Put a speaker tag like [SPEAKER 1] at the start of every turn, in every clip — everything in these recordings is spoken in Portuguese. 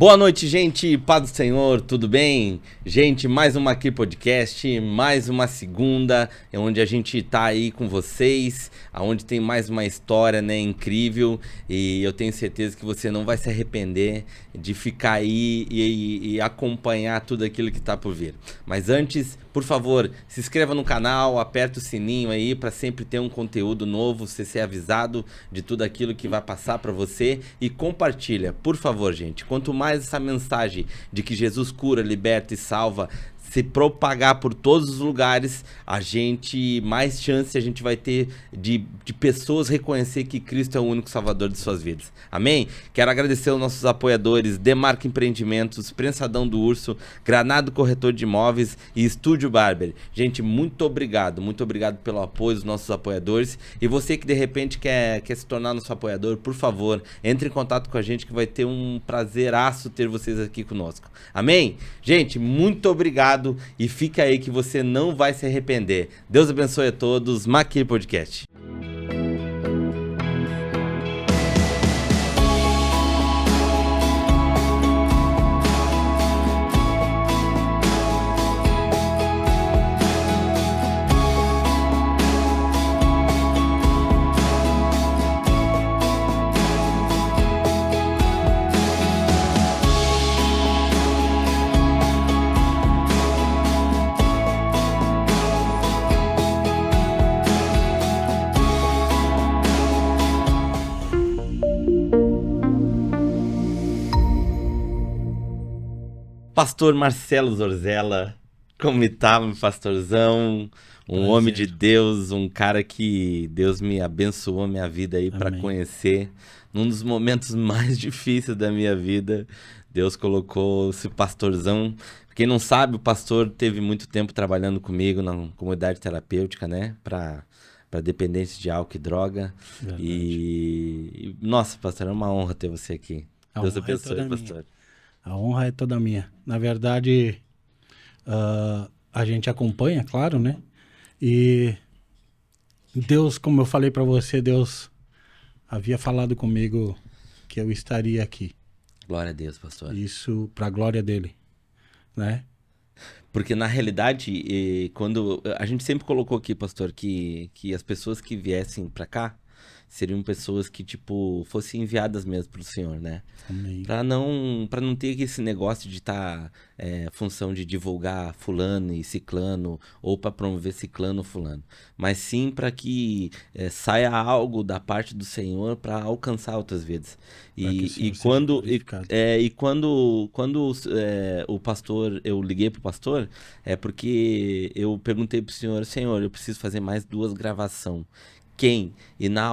[SPEAKER 1] Boa noite, gente, paz do Senhor, tudo bem? Gente, mais uma aqui podcast, mais uma segunda, onde a gente tá aí com vocês, onde tem mais uma história, né, incrível, e eu tenho certeza que você não vai se arrepender de ficar aí e acompanhar tudo aquilo que tá por vir. Mas antes, por favor, se inscreva no canal, aperta o sininho aí para sempre ter um conteúdo novo, você ser avisado de tudo aquilo que vai passar para você e compartilha, por favor, gente. Quanto mais essa mensagem de que Jesus cura, liberta e salva se propagar por todos os lugares, mais chance a gente vai ter de pessoas reconhecer que Cristo é o único salvador de suas vidas. Amém? Quero agradecer aos nossos apoiadores, Demarca Empreendimentos, Prensadão do Urso, Granado Corretor de Imóveis e Estúdio Barber. Gente, muito obrigado pelo apoio dos nossos apoiadores. E você que de repente quer se tornar nosso apoiador, por favor, entre em contato com a gente que vai ter um prazeraço ter vocês aqui conosco. Amém? Gente, muito obrigado. E fica aí que você não vai se arrepender. Deus abençoe a todos. Maqui Podcast. Pastor Marcelo Zorzella, como está, meu pastorzão? Um homem de Deus, um cara que Deus me abençoou minha vida aí para conhecer. Num dos momentos mais difíceis da minha vida, Deus colocou esse pastorzão. Quem não sabe, o pastor teve muito tempo trabalhando comigo na comunidade terapêutica, né? Para dependência de álcool e droga. E nossa, pastor, é uma honra ter você aqui. Deus abençoe, pastor.
[SPEAKER 2] A honra é toda minha. Na verdade, a gente acompanha, claro, né? E Deus, como eu falei para você, Deus havia falado comigo que eu estaria aqui.
[SPEAKER 1] Glória a Deus, pastor.
[SPEAKER 2] Isso para a glória dele, né?
[SPEAKER 1] Porque na realidade, quando a gente sempre colocou aqui, pastor, que as pessoas que viessem para cá seriam pessoas que, tipo, fossem enviadas mesmo pro Senhor, né?
[SPEAKER 2] Amém.
[SPEAKER 1] Pra não ter esse negócio de estar função de divulgar fulano e ciclano, ou para promover ciclano ou fulano. Mas sim para que saia algo da parte do Senhor para alcançar outras vidas. E quando o pastor, eu liguei pro pastor, é porque eu perguntei pro Senhor, eu preciso fazer mais 2 gravações. Quem? E na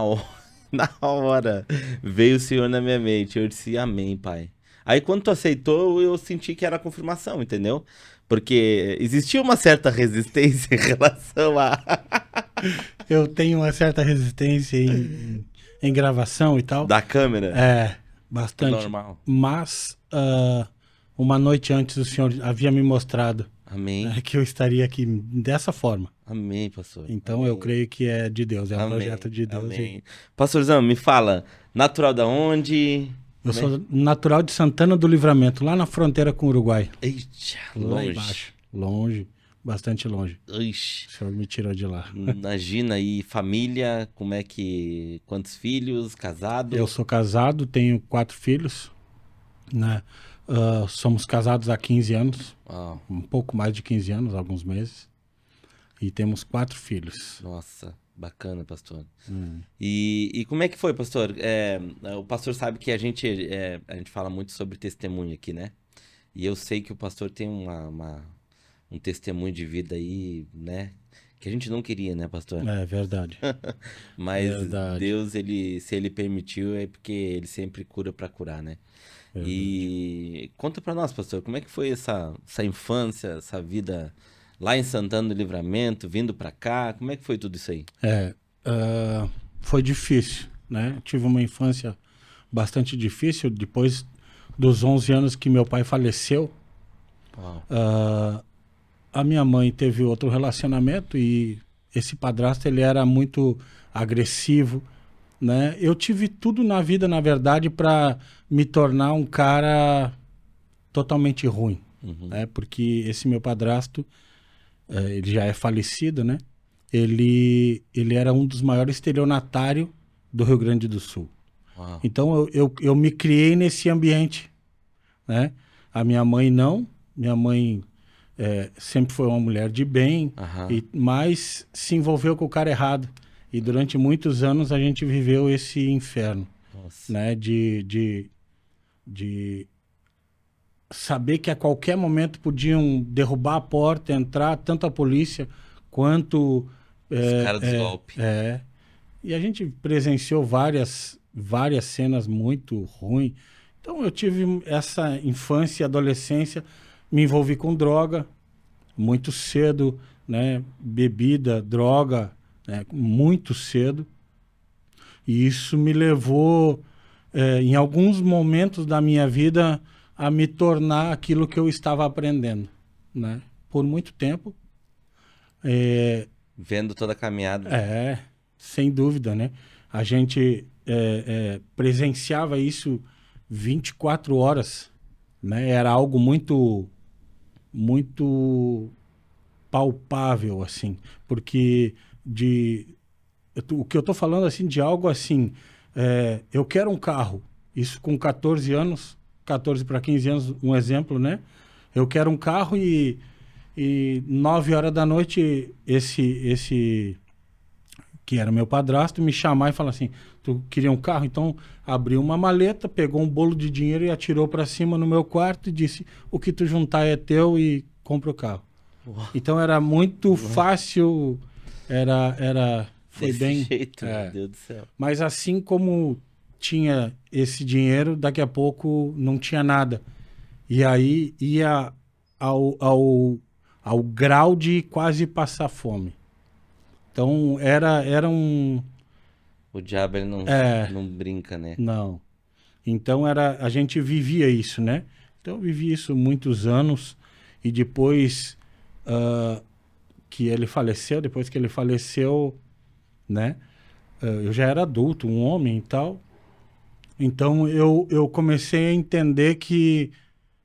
[SPEAKER 1] hora veio o Senhor na minha mente. Eu disse, amém, pai. Aí quando tu aceitou, eu senti que era confirmação, entendeu? Porque existia uma certa resistência em relação a...
[SPEAKER 2] Eu tenho uma certa resistência em gravação e tal.
[SPEAKER 1] Da câmera?
[SPEAKER 2] É, bastante.
[SPEAKER 1] Normal.
[SPEAKER 2] Mas uma noite antes o Senhor havia me mostrado que eu estaria aqui dessa forma.
[SPEAKER 1] Amém, pastor.
[SPEAKER 2] Então
[SPEAKER 1] amém.
[SPEAKER 2] Eu creio que é de Deus, é um projeto de Deus.
[SPEAKER 1] Amém. Pastorzão, me fala, natural da onde?
[SPEAKER 2] Eu sou natural de Santana do Livramento, lá na fronteira com o Uruguai.
[SPEAKER 1] Eita,
[SPEAKER 2] lá
[SPEAKER 1] longe.
[SPEAKER 2] Embaixo. Longe, bastante longe.
[SPEAKER 1] Ixi.
[SPEAKER 2] O Senhor me tirou de lá.
[SPEAKER 1] Imagina aí, família, quantos filhos, casado?
[SPEAKER 2] Eu sou casado, tenho 4 filhos, né? Somos casados há 15 anos, um pouco mais de 15 anos, alguns meses. E temos 4 filhos.
[SPEAKER 1] Nossa, bacana, pastor. E como é que foi, pastor? O pastor sabe que a gente fala muito sobre testemunho aqui, né? E eu sei que o pastor tem um testemunho de vida aí, né? Que a gente não queria, né, pastor?
[SPEAKER 2] É verdade.
[SPEAKER 1] Mas verdade. Deus, se ele permitiu, é porque ele sempre cura para curar, né? Verdade. E conta para nós, pastor, como é que foi essa infância, essa vida... Lá em Santana do Livramento, vindo para cá, como é que foi tudo isso aí?
[SPEAKER 2] Foi difícil, né? Tive uma infância bastante difícil, depois dos 11 anos que meu pai faleceu. A minha mãe teve outro relacionamento e esse padrasto, ele era muito agressivo, né? Eu tive tudo na vida, na verdade, para me tornar um cara totalmente ruim, né? Porque esse meu padrasto, ele já é falecido, né? Ele era um dos maiores estelionatários do Rio Grande do Sul.
[SPEAKER 1] Uau.
[SPEAKER 2] Então eu me criei nesse ambiente, né? A minha mãe não, minha mãe sempre foi uma mulher de bem, mas se envolveu com o cara errado. E durante muitos anos a gente viveu esse inferno, né? De saber que a qualquer momento podiam derrubar a porta, entrar tanto a polícia quanto...
[SPEAKER 1] Os caras dos golpes.
[SPEAKER 2] E a gente presenciou várias cenas muito ruins. Então eu tive essa infância e adolescência, me envolvi com droga muito cedo, né? Bebida, droga, né? Muito cedo. E isso me levou, em alguns momentos da minha vida, a me tornar aquilo que eu estava aprendendo, né? Por muito tempo.
[SPEAKER 1] Vendo toda a caminhada.
[SPEAKER 2] Sem dúvida, né? A gente presenciava isso 24 horas, né? Era algo muito, muito palpável, assim, porque o que eu tô falando, assim, de algo assim, eu quero um carro, isso com 14 anos, 14 para 15 anos, um exemplo, né? Eu quero um carro e 9 horas da noite, esse que era meu padrasto, me chamar e falar assim, tu queria um carro? Então abriu uma maleta, pegou um bolo de dinheiro e atirou para cima no meu quarto e disse, o que tu juntar é teu e compra o carro. Uau. Então era muito fácil, foi
[SPEAKER 1] desse
[SPEAKER 2] bem...
[SPEAKER 1] jeito, meu Deus do céu.
[SPEAKER 2] Mas assim como tinha esse dinheiro, daqui a pouco não tinha nada. E aí ia ao grau de quase passar fome. Então era um...
[SPEAKER 1] O diabo ele não brinca, né?
[SPEAKER 2] Não. Então a gente vivia isso, né? Então eu vivi isso muitos anos e depois que ele faleceu, né? Eu já era adulto, um homem e tal. Então eu comecei a entender que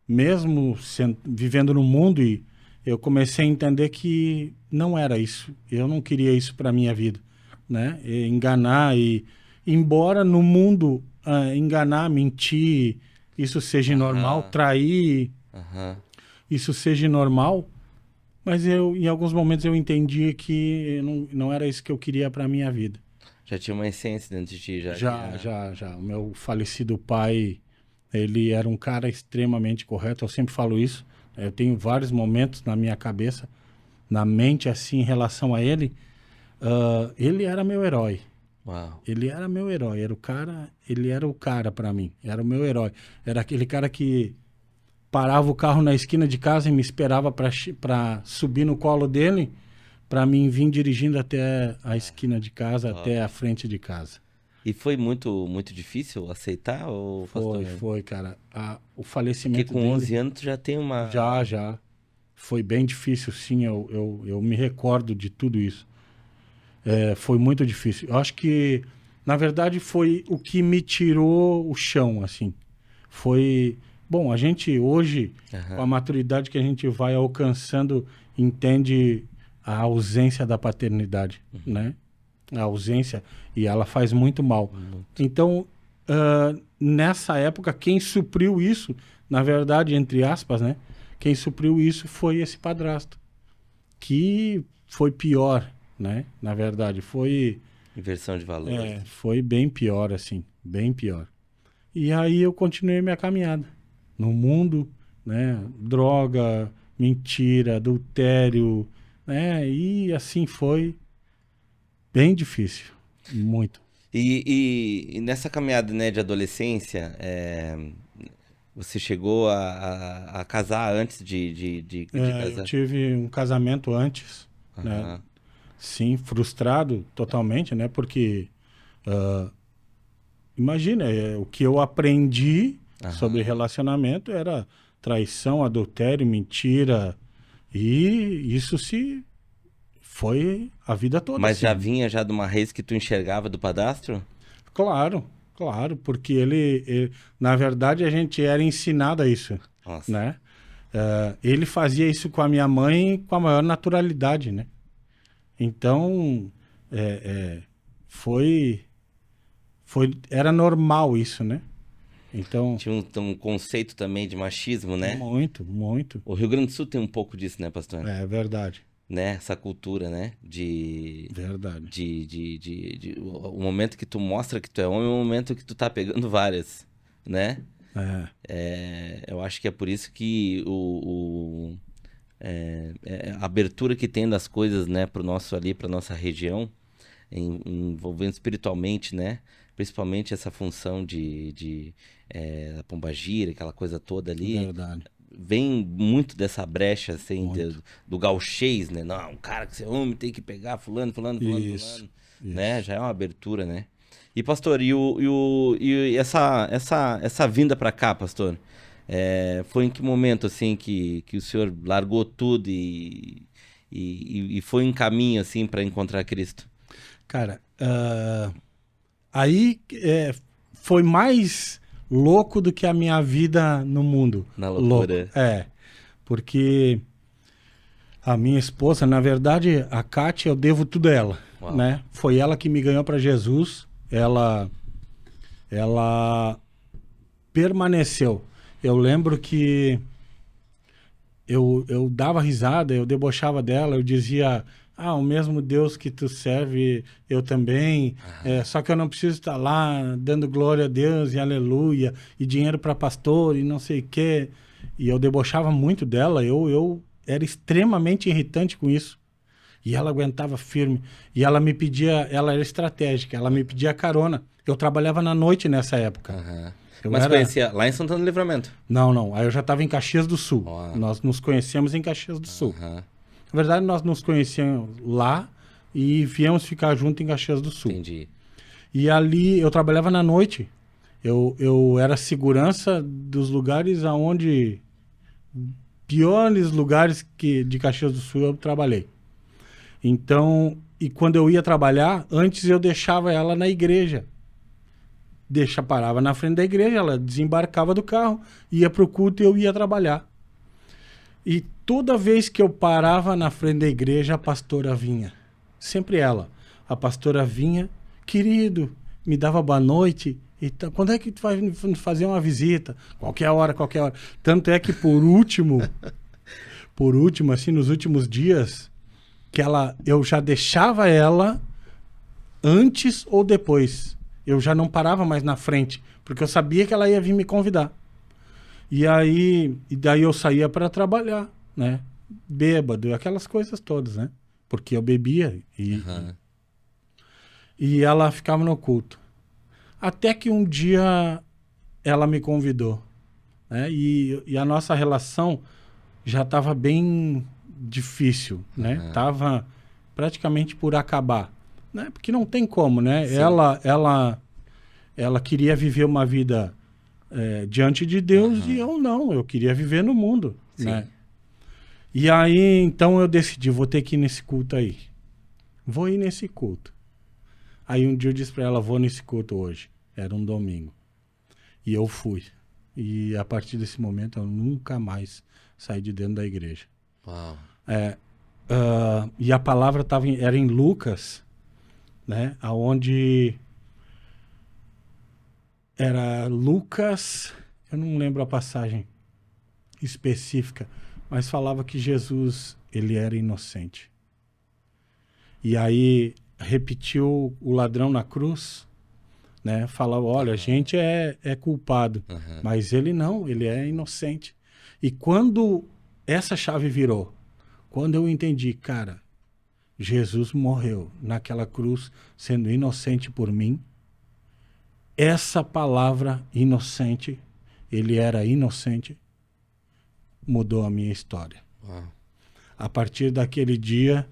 [SPEAKER 2] mesmo vivendo no mundo, eu comecei a entender que não era isso. Eu não queria isso para minha vida, né? Enganar embora no mundo enganar, mentir, isso seja normal, trair, isso seja normal. Mas em alguns momentos eu entendi que não era isso que eu queria para minha vida.
[SPEAKER 1] Já tinha uma essência dentro de ti, já.
[SPEAKER 2] Já. O meu falecido pai, ele era um cara extremamente correto. Eu sempre falo isso. Eu tenho vários momentos na minha cabeça, na mente, assim, em relação a ele. Ele era meu herói.
[SPEAKER 1] Uau.
[SPEAKER 2] Ele era meu herói. Ele era o cara para mim. Era o meu herói. Era aquele cara que parava o carro na esquina de casa e me esperava para subir no colo dele, para mim vir dirigindo até a esquina de casa, até a frente de casa.
[SPEAKER 1] E foi muito, muito difícil aceitar? Ou
[SPEAKER 2] foi, cara. O falecimento
[SPEAKER 1] porque com 11 anos tu já tem uma...
[SPEAKER 2] Já. Foi bem difícil, sim. Eu me recordo de tudo isso. Foi muito difícil. Eu acho que, na verdade, foi o que me tirou o chão, assim. Foi... Bom, a gente hoje, com a maturidade que a gente vai alcançando, entende a ausência da paternidade, né? A ausência, e ela faz muito mal. Então, nessa época, quem supriu isso, na verdade, entre aspas, né? Quem supriu isso foi esse padrasto, que foi pior, né? Na verdade, foi...
[SPEAKER 1] Inversão de valores.
[SPEAKER 2] Foi bem pior, assim, bem pior. E aí eu continuei minha caminhada no mundo, né? Droga, mentira, adultério, né? E assim foi bem difícil, muito.
[SPEAKER 1] E nessa caminhada, né, de adolescência, você chegou a casar antes de casar?
[SPEAKER 2] Eu tive um casamento antes, né? Sim, frustrado totalmente, né? Porque imagina, o que eu aprendi sobre relacionamento era traição, adultério, mentira, e isso foi a vida toda.
[SPEAKER 1] Mas
[SPEAKER 2] assim.
[SPEAKER 1] já vinha de uma raiz que tu enxergava do padrasto?
[SPEAKER 2] Claro, porque ele na verdade a gente era ensinado a isso.
[SPEAKER 1] Nossa.
[SPEAKER 2] né? Ele fazia isso com a minha mãe com a maior naturalidade, né? Então, era normal isso, né? Então,
[SPEAKER 1] Tinha um conceito também de machismo, né?
[SPEAKER 2] muito, muito.
[SPEAKER 1] O Rio Grande do Sul tem um pouco disso, né, pastor?
[SPEAKER 2] É verdade,
[SPEAKER 1] Né? Essa cultura, né?
[SPEAKER 2] verdade.
[SPEAKER 1] O momento que tu mostra que tu é homem é o momento que tu tá pegando várias, né? Eu acho que é por isso que a abertura que tem das coisas, né, pro nosso ali, pra nossa região, envolvendo espiritualmente, né? Principalmente essa função da pombagira, aquela coisa toda ali.
[SPEAKER 2] Verdade.
[SPEAKER 1] Vem muito dessa brecha, assim, do gauchês, né? Não, um cara que você é homem tem que pegar fulano,
[SPEAKER 2] Isso.
[SPEAKER 1] né? Já é uma abertura, né? E, pastor, e essa vinda pra cá, pastor? Foi em que momento, assim, que o senhor largou tudo e foi em caminho, assim, para encontrar Cristo?
[SPEAKER 2] Cara, aí foi mais louco do que a minha vida no mundo.
[SPEAKER 1] Na loucura.
[SPEAKER 2] Louco. Porque a minha esposa, na verdade, a Kátia, eu devo tudo a ela,
[SPEAKER 1] Uau.
[SPEAKER 2] né? Foi ela que me ganhou para Jesus. Ela permaneceu. Eu lembro que eu dava risada, eu debochava dela, eu dizia, o mesmo Deus que tu serve, eu também, só que eu não preciso estar lá dando glória a Deus e aleluia, e dinheiro para pastor e não sei o quê. E eu debochava muito dela, eu era extremamente irritante com isso. E ela aguentava firme. E ela me pedia, ela era estratégica, ela me pedia carona. Eu trabalhava na noite nessa época.
[SPEAKER 1] Mas conhecia lá em Santana do Livramento?
[SPEAKER 2] Não. Aí eu já estava em Caxias do Sul.
[SPEAKER 1] Uau.
[SPEAKER 2] Nós nos conhecemos em Caxias do Sul. Na verdade, nós nos conhecíamos lá e viemos ficar junto em Caxias do Sul.
[SPEAKER 1] Entendi.
[SPEAKER 2] E ali eu trabalhava na noite. Eu era segurança dos lugares aonde... Piores lugares de Caxias do Sul eu trabalhei. Então, e quando eu ia trabalhar, antes eu deixava ela na igreja. Parava na frente da igreja, ela desembarcava do carro, ia pro culto e eu ia trabalhar. E toda vez que eu parava na frente da igreja, a pastora vinha. Sempre ela. A pastora vinha, querido, me dava boa noite. Então, quando é que tu vai fazer uma visita? Qualquer hora. Tanto é que por último, assim, nos últimos dias, eu já deixava ela antes ou depois. Eu já não parava mais na frente, porque eu sabia que ela ia vir me convidar. E daí eu saía para trabalhar, né? Bêbado, aquelas coisas todas, né? Porque eu bebia e ela ficava no culto. Até que um dia ela me convidou, né? E a nossa relação já estava bem difícil, né? Tava praticamente por acabar, né? Porque não tem como, né?
[SPEAKER 1] Sim.
[SPEAKER 2] Ela queria viver uma vida diante de Deus e eu não. Eu queria viver no mundo, né? E aí, então eu decidi, vou ter que ir nesse culto aí. Vou ir nesse culto. Aí um dia eu disse para ela, vou nesse culto hoje. Era um domingo. E eu fui. E a partir desse momento eu nunca mais saí de dentro da igreja.
[SPEAKER 1] Uau.
[SPEAKER 2] E a palavra era em Lucas, né? Onde era Lucas, eu não lembro a passagem específica, mas falava que Jesus, ele era inocente. E aí repetiu o ladrão na cruz, né? Falava, olha, a gente é culpado, mas ele não, ele é inocente. E quando essa chave virou, quando eu entendi, cara, Jesus morreu naquela cruz sendo inocente por mim, essa palavra inocente, ele era inocente, mudou a minha história.
[SPEAKER 1] Uau.
[SPEAKER 2] A partir daquele dia,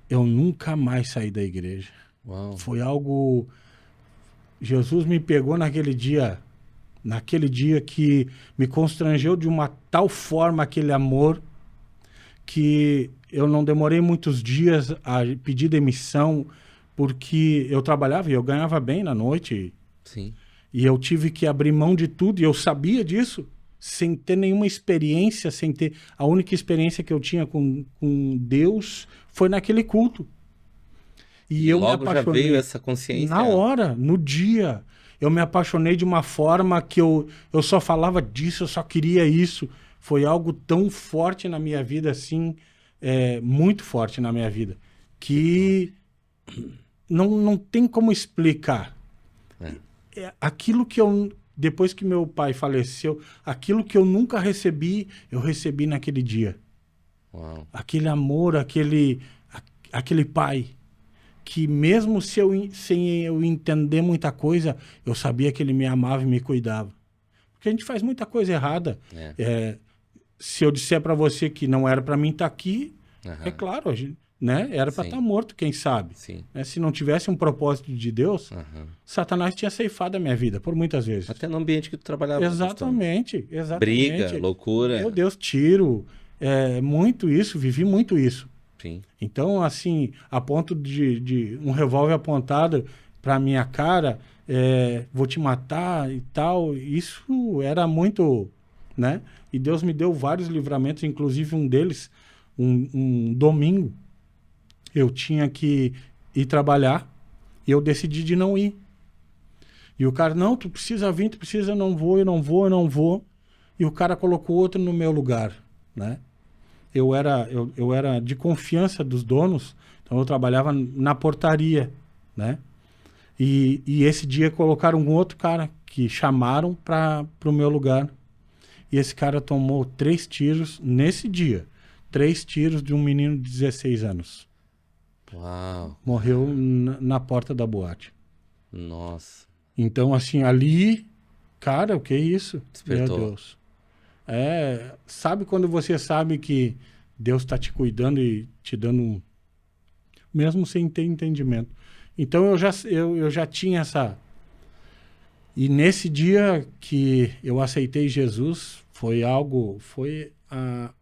[SPEAKER 2] eu nunca mais saí da igreja.
[SPEAKER 1] Uau.
[SPEAKER 2] Foi algo... Jesus me pegou naquele dia que me constrangeu de uma tal forma aquele amor, que eu não demorei muitos dias a pedir demissão, porque eu trabalhava e eu ganhava bem na noite.
[SPEAKER 1] Sim.
[SPEAKER 2] E eu tive que abrir mão de tudo, e eu sabia disso, sem ter nenhuma experiência, sem ter... A única experiência que eu tinha com Deus foi naquele culto. E eu
[SPEAKER 1] Logo
[SPEAKER 2] me apaixonei.
[SPEAKER 1] já veio essa consciência.
[SPEAKER 2] Na hora, no dia. Eu me apaixonei de uma forma que eu só falava disso, eu só queria isso. Foi algo tão forte na minha vida, assim, muito forte na minha vida, que não tem como explicar. Aquilo que eu, depois que meu pai faleceu, aquilo que eu nunca recebi, eu recebi naquele dia.
[SPEAKER 1] Uau.
[SPEAKER 2] Aquele amor, aquele pai, que mesmo sem eu entender muita coisa, eu sabia que ele me amava e me cuidava. Porque a gente faz muita coisa errada. Se eu disser para você que não era para mim estar aqui, é claro, né? Era para estar morto, quem sabe. Se não tivesse um propósito de Deus, Satanás tinha ceifado a minha vida, por muitas vezes.
[SPEAKER 1] Até no ambiente que tu trabalhava.
[SPEAKER 2] Exatamente.
[SPEAKER 1] Briga, loucura.
[SPEAKER 2] Meu Deus, tiro. Muito isso, vivi muito isso.
[SPEAKER 1] Sim.
[SPEAKER 2] Então, assim, a ponto de um revólver apontado para minha cara, vou te matar e tal, isso era muito, né? E Deus me deu vários livramentos, inclusive um deles, um domingo, eu tinha que ir trabalhar e eu decidi de não ir. E o cara, não, tu precisa vir, tu precisa, eu não vou. E o cara colocou outro no meu lugar, né? Eu era de confiança dos donos, então eu trabalhava na portaria, né? E esse dia colocaram um outro cara que chamaram para o meu lugar. E esse cara tomou 3 tiros nesse dia. 3 tiros de um menino de 16 anos.
[SPEAKER 1] Uau.
[SPEAKER 2] Morreu na porta da boate.
[SPEAKER 1] Nossa.
[SPEAKER 2] Então, assim, ali, cara, o que é isso?
[SPEAKER 1] Despertou.
[SPEAKER 2] Meu Deus. Sabe quando você sabe que Deus está te cuidando e te dando mesmo sem ter entendimento. Então eu já tinha essa... E nesse dia que eu aceitei Jesus, foi a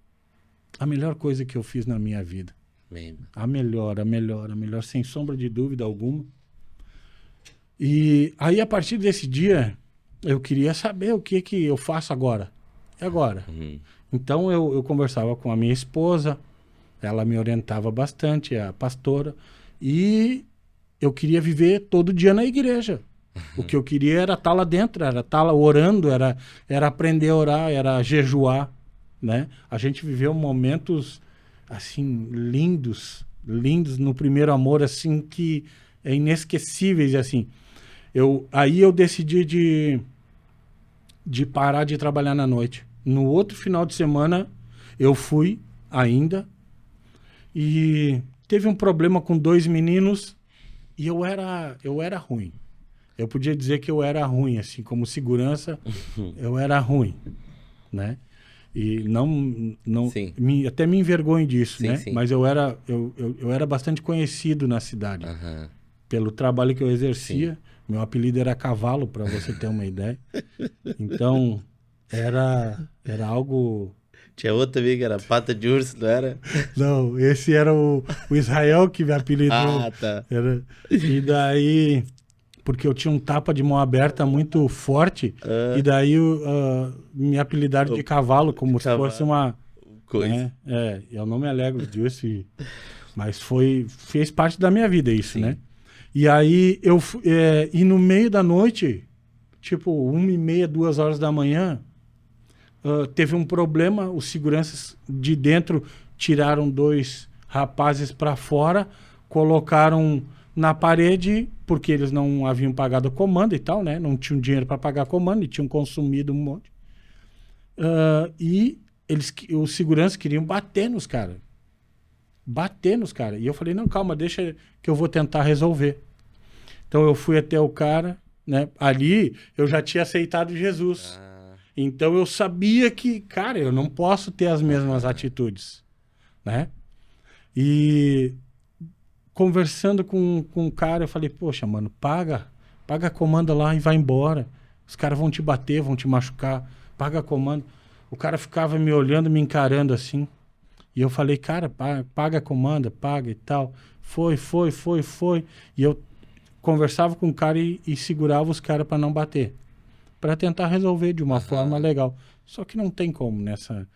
[SPEAKER 2] melhor coisa que eu fiz na minha vida.
[SPEAKER 1] Bem.
[SPEAKER 2] A melhor, sem sombra de dúvida alguma. E aí, a partir desse dia, eu queria saber o que eu faço agora. E agora? Então, eu conversava com a minha esposa, ela me orientava bastante, a pastora, e eu queria viver todo dia na igreja. O que eu queria era estar lá dentro, era estar lá orando, era aprender a orar, era jejuar, né? A gente viveu momentos, assim, lindos no primeiro amor, assim, que é inesquecíveis, assim. Aí eu decidi de parar de trabalhar na noite. No outro final de semana, eu fui ainda e teve um problema com 2 meninos e eu era ruim. Eu podia dizer que eu era ruim, assim, como segurança, eu era ruim, né? E até me envergonho disso, né? Sim. Mas eu era bastante conhecido na cidade. Pelo trabalho que eu exercia. Sim. Meu apelido era Cavalo, para você ter uma ideia. Então, era algo...
[SPEAKER 1] Tinha outro também que era Pata de Urso, não era?
[SPEAKER 2] Não, esse era o Israel que me apelidou.
[SPEAKER 1] Ah, tá.
[SPEAKER 2] E daí... Porque eu tinha um tapa de mão aberta muito forte. E daí me apelidaram de Cavalo, como se fosse uma...
[SPEAKER 1] Coisa.
[SPEAKER 2] Eu não me alegro disso. Mas fez parte da minha vida isso, né? E aí, e no meio da noite, tipo 1h30, 2h da manhã, teve um problema, os seguranças de dentro tiraram 2 rapazes para fora, colocaram na parede, porque eles não haviam pagado a comanda e tal, né? Não tinham dinheiro para pagar a comanda e tinham consumido um monte. E os seguranças queriam bater nos caras. E eu falei, não, calma, deixa que eu vou tentar resolver. Então eu fui até o cara, né? Ali eu já tinha aceitado Jesus. Então eu sabia que, cara, eu não posso ter as mesmas atitudes, né? E conversando com o cara, eu falei, poxa, mano, paga a comanda lá e vai embora. Os caras vão te bater, vão te machucar. Paga a comanda. O cara ficava me olhando, me encarando assim. E eu falei, cara, paga a comanda, paga e tal. Foi. E eu conversava com o cara e segurava os caras para não bater. para tentar resolver de uma forma legal. Só que não tem como nessa,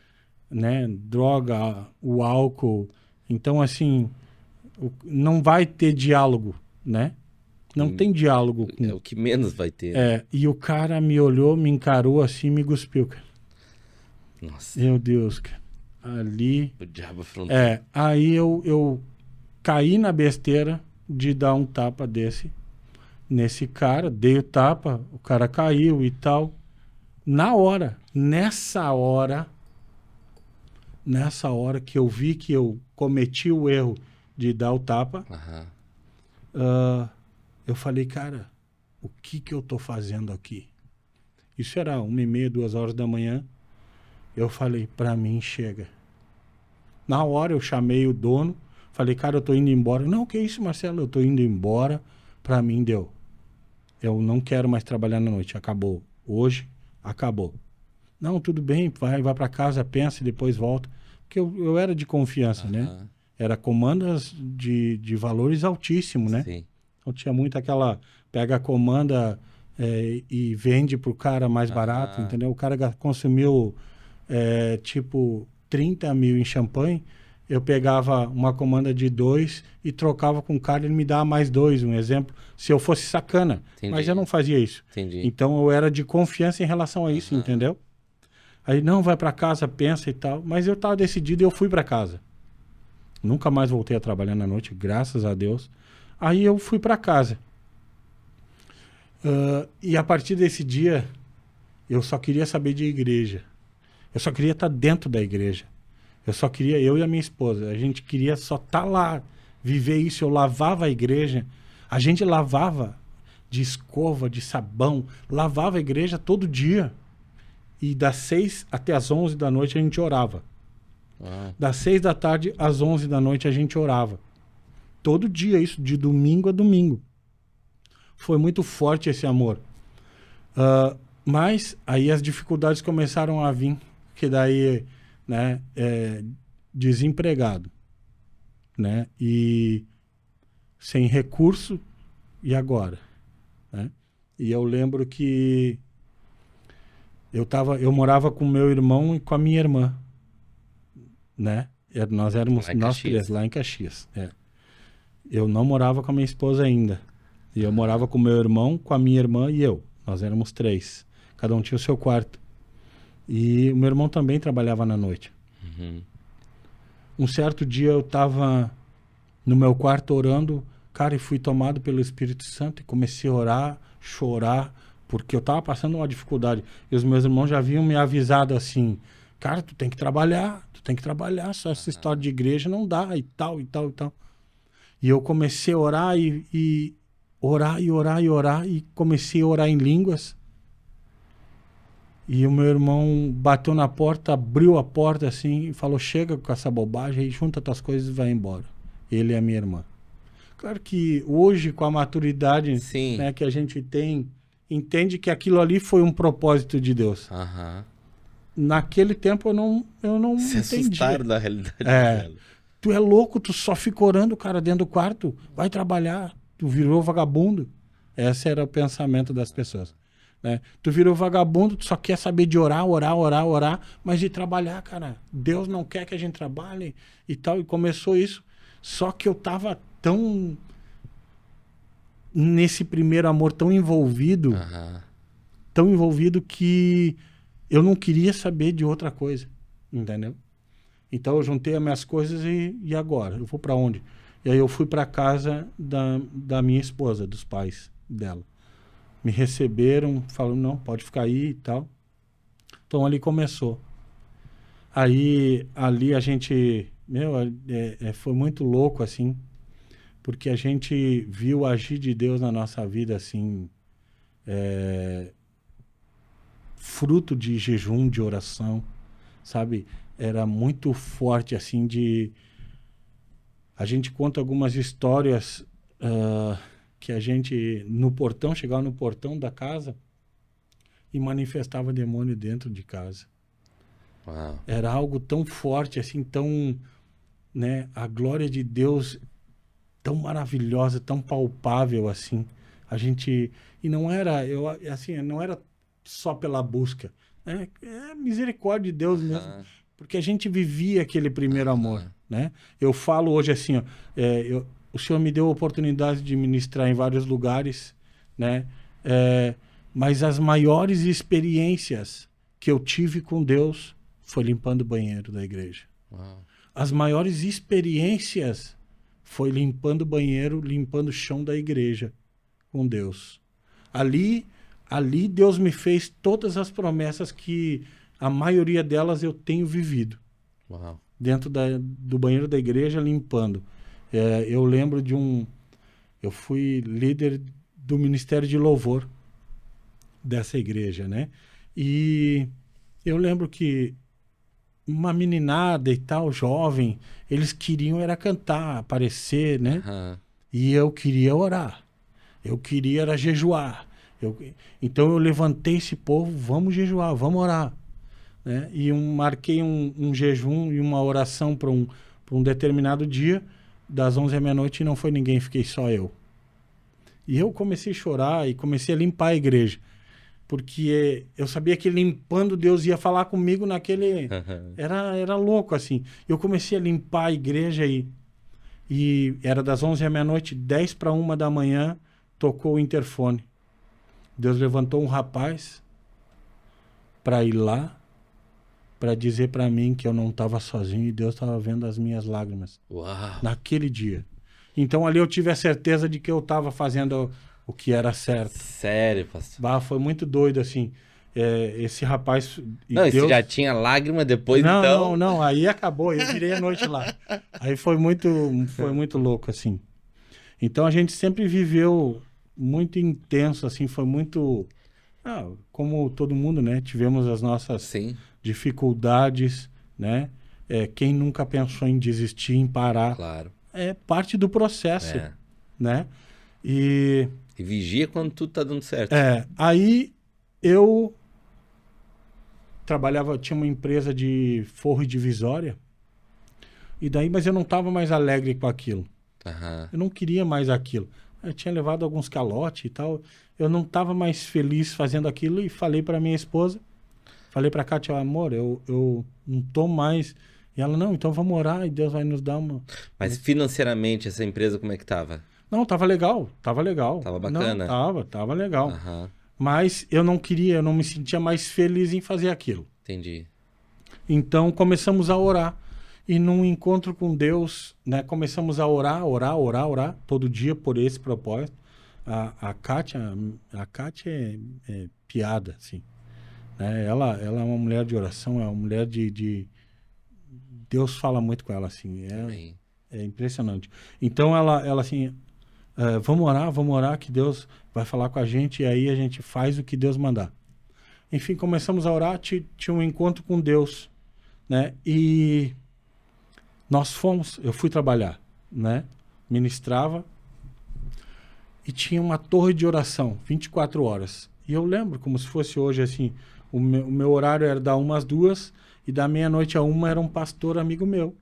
[SPEAKER 2] né, droga, o álcool. Então, assim, não vai ter diálogo, né? Não tem diálogo.
[SPEAKER 1] É o que menos vai ter. Né?
[SPEAKER 2] E o cara me olhou, me encarou assim, me cuspiu, cara.
[SPEAKER 1] Nossa.
[SPEAKER 2] Meu Deus, cara. Ali...
[SPEAKER 1] O diabo afrontou.
[SPEAKER 2] Aí eu caí na besteira de dar um tapa nesse cara, dei o tapa, o cara caiu e tal. Nessa hora que eu vi que eu cometi o erro de dar o tapa, eu falei, cara, o que eu tô fazendo aqui? Isso era 1h30, 2h da manhã. Eu falei, pra mim chega. Na hora eu chamei o dono, falei, cara, eu tô indo embora. Não, que isso, Marcelo, eu tô indo embora. Pra mim deu. Eu não quero mais trabalhar na noite, acabou. Hoje, acabou. Não, tudo bem, vai pra casa, pensa e depois volta. Porque eu era de confiança, né? Era comandas de valores altíssimos, né?
[SPEAKER 1] Sim.
[SPEAKER 2] Então tinha muito aquela, pega a comanda e vende pro cara mais barato, entendeu? O cara consumiu, tipo, 30 mil em champanhe, eu pegava uma comanda de 2 e trocava com o cara, ele me dava mais 2, um exemplo, se eu fosse sacana.
[SPEAKER 1] Entendi.
[SPEAKER 2] Mas eu não fazia isso.
[SPEAKER 1] Entendi.
[SPEAKER 2] Então eu era de confiança em relação a isso, entendeu? Aí, não, vai para casa, pensa e tal. Mas eu estava decidido e eu fui para casa. Nunca mais voltei a trabalhar na noite, graças a Deus. Aí eu fui para casa. E a partir desse dia, eu só queria saber de igreja. Eu só queria estar dentro da igreja. Eu só queria, eu e a minha esposa, a gente queria só estar lá, viver isso. Eu lavava a igreja. A gente lavava de escova, de sabão, lavava a igreja todo dia. E das 6 até as 11 da noite a gente orava. Das 6 da tarde às 11 da noite a gente orava. Todo dia, isso, de domingo a domingo. Foi muito forte esse amor. Mas aí as dificuldades começaram a vir, que daí, né, desempregado, né, e sem recurso, e agora, né? E eu lembro que eu morava com meu irmão e com a minha irmã, né? Nós éramos nós três lá em Caxias. Eu não morava com a minha esposa ainda. E eu morava com meu irmão, com a minha irmã e eu. Nós éramos 3. Cada um tinha o seu quarto. E o meu irmão também trabalhava na noite. Um certo dia eu estava no meu quarto orando, cara, e fui tomado pelo Espírito Santo e comecei a orar, chorar, porque eu estava passando uma dificuldade. E os meus irmãos já haviam me avisado assim, cara, tu tem que trabalhar, só essa história de igreja não dá, e tal, e tal, e tal. E eu comecei a orar e orar, e comecei a orar em línguas. E o meu irmão bateu na porta, abriu a porta assim, e falou, chega com essa bobagem aí, junta tuas coisas e vai embora. Ele e a minha irmã. Claro que hoje, com a maturidade, né, que a gente tem, entende que aquilo ali foi um propósito de Deus. Naquele tempo eu não
[SPEAKER 1] se
[SPEAKER 2] entendi.
[SPEAKER 1] Assustaram da realidade dela.
[SPEAKER 2] Tu é louco, tu só fica orando, cara, dentro do quarto, vai trabalhar, tu virou vagabundo. Esse era o pensamento das pessoas, né? Tu virou vagabundo, tu só quer saber de orar, mas de trabalhar, cara, Deus não quer que a gente trabalhe e tal, e começou isso. Só que eu tava tão nesse primeiro amor, tão envolvido que eu não queria saber de outra coisa, entendeu? Então eu juntei as minhas coisas e agora? Eu vou para onde? E aí eu fui para casa da minha esposa, dos pais dela. Me receberam, falaram, não, pode ficar aí e tal. Então ali começou. Aí ali a gente, foi muito louco assim, porque a gente viu o agir de Deus na nossa vida assim, fruto de jejum, de oração, sabe? Era muito forte, assim, a gente conta algumas histórias que a gente, chegava no portão da casa e manifestava demônio dentro de casa.
[SPEAKER 1] Uau.
[SPEAKER 2] Era algo tão forte, assim, tão, né? A glória de Deus tão maravilhosa, tão palpável, assim. A gente... E não era, não era só pela busca. É misericórdia de Deus mesmo.
[SPEAKER 1] Aham.
[SPEAKER 2] Porque a gente vivia aquele primeiro amor, né? Eu falo hoje assim, ó, o Senhor me deu a oportunidade de ministrar em vários lugares, né? Mas as maiores experiências que eu tive com Deus foi limpando o banheiro da igreja.
[SPEAKER 1] Uau.
[SPEAKER 2] As maiores experiências foi limpando o banheiro, limpando o chão da igreja com Deus. Ali Deus me fez todas as promessas que a maioria delas eu tenho vivido.
[SPEAKER 1] Uau.
[SPEAKER 2] Dentro do banheiro da igreja, limpando. Eu lembro eu fui líder do Ministério de Louvor dessa igreja, né? E eu lembro que uma meninada e tal, jovem, eles queriam era cantar, aparecer, né?
[SPEAKER 1] Aham.
[SPEAKER 2] E eu queria orar. Eu queria era jejuar. Então eu levantei esse povo, vamos jejuar, vamos orar. Né? E marquei um jejum e uma oração para um determinado dia, das 11 à meia-noite, e não foi ninguém, fiquei só eu. E eu comecei a chorar e comecei a limpar a igreja. Porque eu sabia que limpando Deus ia falar comigo naquele... Era louco, assim. Eu comecei a limpar a igreja e era das 11 à meia-noite, 10 para 1 da manhã, tocou o interfone. Deus levantou um rapaz para ir lá, para dizer para mim que eu não estava sozinho e Deus estava vendo as minhas lágrimas.
[SPEAKER 1] Uau.
[SPEAKER 2] Naquele dia. Então ali eu tive a certeza de que eu estava fazendo o que era certo.
[SPEAKER 1] Sério, pastor?
[SPEAKER 2] Bah, foi muito doido, assim. Esse rapaz...
[SPEAKER 1] Não, e você já tinha lágrima depois, então?
[SPEAKER 2] Não, aí acabou, eu virei a noite lá. Aí foi muito louco, assim. Então a gente sempre viveu muito intenso, assim, foi muito... como todo mundo, né? Tivemos as nossas
[SPEAKER 1] Sim.
[SPEAKER 2] dificuldades, né? Quem nunca pensou em desistir, em parar?
[SPEAKER 1] Claro.
[SPEAKER 2] É parte do processo, né? E
[SPEAKER 1] vigia quando tudo tá dando certo.
[SPEAKER 2] Aí eu trabalhava, tinha uma empresa de forro e divisória, mas eu não estava mais alegre com aquilo.
[SPEAKER 1] Aham.
[SPEAKER 2] Eu não queria mais aquilo. Eu tinha levado alguns calotes e tal. Eu não estava mais feliz fazendo aquilo e falei para minha esposa, falei para Kátia, amor, eu não tô mais. E ela, não, então vamos orar e Deus vai nos dar uma...
[SPEAKER 1] Mas financeiramente essa empresa como é que tava?
[SPEAKER 2] Não, tava legal.
[SPEAKER 1] Tava bacana?
[SPEAKER 2] Não, tava legal.
[SPEAKER 1] Aham.
[SPEAKER 2] Mas eu não me sentia mais feliz em fazer aquilo.
[SPEAKER 1] Entendi.
[SPEAKER 2] Então começamos a orar. E num encontro com Deus, né, começamos a orar todo dia por esse propósito. A Kátia é piada, assim. Né? Ela é uma mulher de oração, é uma mulher de... Deus fala muito com ela, assim. É impressionante. Então ela assim, vamos orar que Deus vai falar com a gente e aí a gente faz o que Deus mandar. Enfim, começamos a orar, tinha um encontro com Deus, né? E eu fui trabalhar, né? Ministrava e tinha uma torre de oração, 24 horas. E eu lembro como se fosse hoje, assim, o meu horário era da 1 às 2 e da meia-noite a 1 era um pastor amigo meu.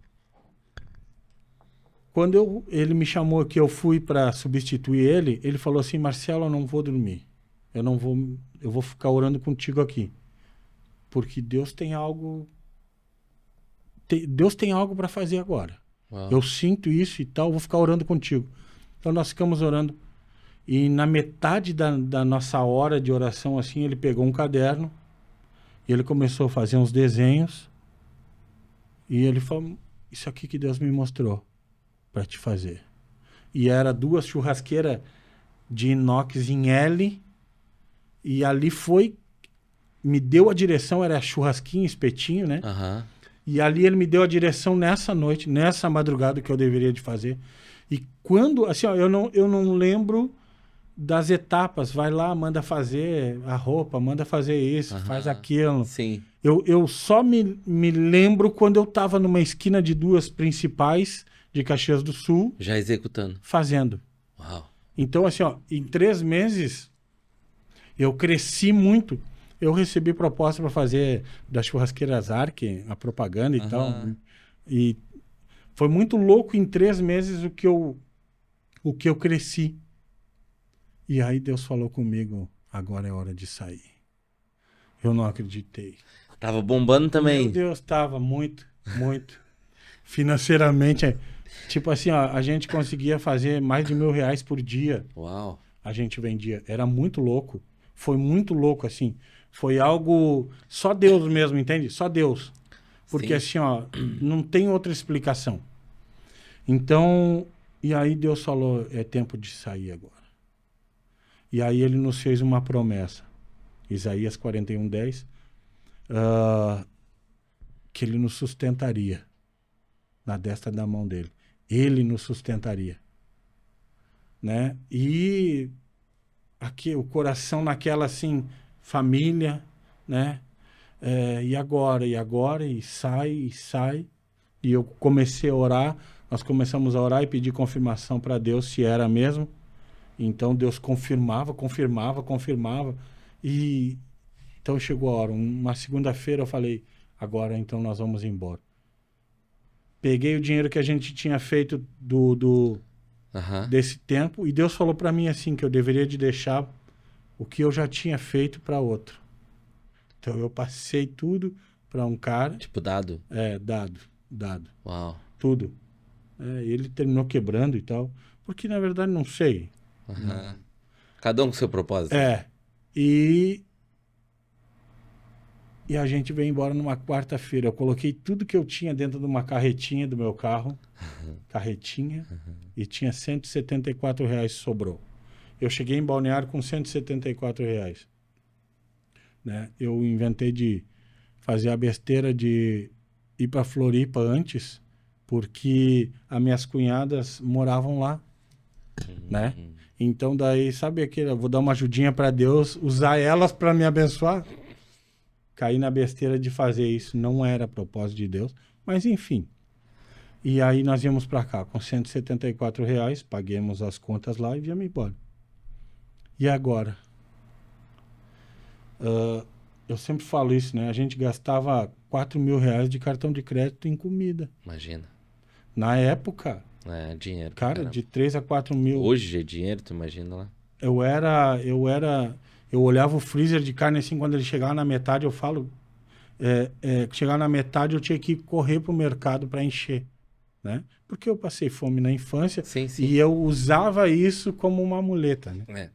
[SPEAKER 2] Quando ele me chamou que eu fui para substituir ele falou assim, Marcelo, eu não vou dormir. Eu vou ficar orando contigo aqui. Porque Deus tem algo para fazer agora.
[SPEAKER 1] Uau.
[SPEAKER 2] Eu sinto isso e tal, vou ficar orando contigo. Então nós ficamos orando. E na metade da nossa hora de oração, assim, ele pegou um caderno e ele começou a fazer uns desenhos. E ele falou, isso aqui que Deus me mostrou para te fazer. E era 2 churrasqueiras de inox em L. E ali me deu a direção, era churrasquinho, espetinho, né?
[SPEAKER 1] Aham.
[SPEAKER 2] E ali ele me deu a direção nessa noite, nessa madrugada que eu deveria de fazer. E quando, assim, ó, eu não lembro das etapas. Vai lá, manda fazer a roupa, manda fazer isso, faz aquilo.
[SPEAKER 1] Sim.
[SPEAKER 2] Eu só me lembro quando eu estava numa esquina de 2 principais de Caxias do Sul.
[SPEAKER 1] Já executando.
[SPEAKER 2] Fazendo.
[SPEAKER 1] Uau.
[SPEAKER 2] Então, assim, ó, em 3 meses, eu cresci muito. Eu recebi proposta para fazer das churrasqueiras Arc, a propaganda e tal. E foi muito louco em 3 meses o que eu cresci. E aí Deus falou comigo, agora é hora de sair. Eu não acreditei.
[SPEAKER 1] Tava bombando também.
[SPEAKER 2] Meu Deus, tava muito, muito. Financeiramente, tipo assim, ó, a gente conseguia fazer mais de R$ 1.000 por dia.
[SPEAKER 1] Uau.
[SPEAKER 2] A gente vendia. Era muito louco. Foi muito louco, assim. Foi algo... Só Deus mesmo, entende? Só Deus. Porque
[SPEAKER 1] Sim.
[SPEAKER 2] assim, ó, não tem outra explicação. Então, e aí Deus falou, é tempo de sair agora. E aí ele nos fez uma promessa. Isaías 41:10, que ele nos sustentaria na destra da mão dele. Ele nos sustentaria, né? E aqui o coração naquela assim, família, né? E agora, e sai, e sai. E eu comecei a orar, nós começamos a orar e pedir confirmação para Deus se era mesmo. Então Deus confirmava. E então chegou a hora. Uma segunda-feira eu falei, agora então nós vamos embora. Peguei o dinheiro que a gente tinha feito desse tempo e Deus falou para mim assim, que eu deveria de deixar o que eu já tinha feito para outro. Então eu passei tudo para um cara.
[SPEAKER 1] Tipo dado?
[SPEAKER 2] Dado.
[SPEAKER 1] Uau.
[SPEAKER 2] Tudo. Ele terminou quebrando e tal. Porque na verdade não sei.
[SPEAKER 1] Cada um com seu propósito.
[SPEAKER 2] E a gente veio embora numa quarta-feira. Eu coloquei tudo que eu tinha dentro de uma carretinha do meu carro. Carretinha. E tinha R$ 174 sobrou. Eu cheguei em Balneário com R$ 174. Né? Eu inventei de fazer a besteira de ir para Floripa antes, porque as minhas cunhadas moravam lá. Né? Então daí, sabe aquele, eu vou dar uma ajudinha para Deus, usar elas para me abençoar. Caí na besteira de fazer isso, não era propósito de Deus, mas enfim. E aí nós íamos para cá com R$ 174, paguemos as contas lá e viemos embora. E agora? Eu sempre falo isso, né? A gente gastava R$ 4.000 de cartão de crédito em comida.
[SPEAKER 1] Imagina.
[SPEAKER 2] Na época...
[SPEAKER 1] dinheiro.
[SPEAKER 2] Cara, de 3 a 4 mil.
[SPEAKER 1] Hoje é dinheiro, tu imagina lá.
[SPEAKER 2] Eu olhava o freezer de carne assim, quando ele chegava na metade, eu falo, chegar na metade eu tinha que correr pro mercado para encher, né? Porque eu passei fome na infância.
[SPEAKER 1] Sim, sim.
[SPEAKER 2] E eu usava isso como uma muleta, né?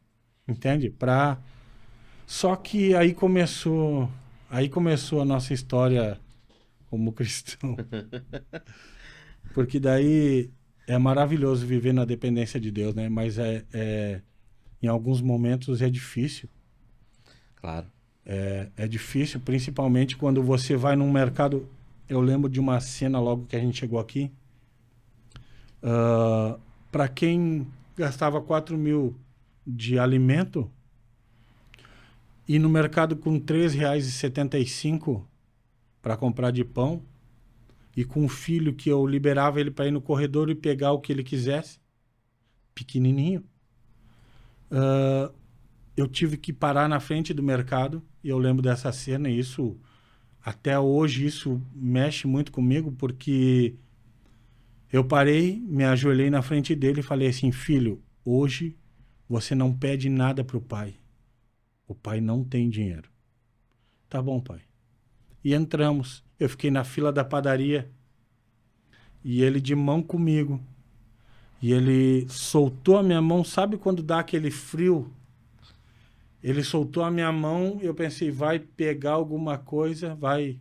[SPEAKER 2] Entende? Só que aí começou a nossa história como cristão. Porque daí é maravilhoso viver na dependência de Deus, né? Mas em alguns momentos é difícil.
[SPEAKER 1] Claro.
[SPEAKER 2] É difícil, principalmente quando você vai num mercado. Eu lembro de uma cena logo que a gente chegou aqui. Para quem gastava 4 mil de alimento, e no mercado com R$ 3,75 para comprar de pão, e com um filho que eu liberava ele para ir no corredor e pegar o que ele quisesse, pequenininho, eu tive que parar na frente do mercado, e eu lembro dessa cena, e isso, até hoje, isso mexe muito comigo, porque eu parei, me ajoelhei na frente dele e falei assim, filho, hoje você não pede nada pro pai. O pai não tem dinheiro. Tá bom, pai. E entramos. Eu fiquei na fila da padaria e ele de mão comigo. E ele soltou a minha mão. Sabe quando dá aquele frio? Ele soltou a minha mão e eu pensei, vai pegar alguma coisa, vai.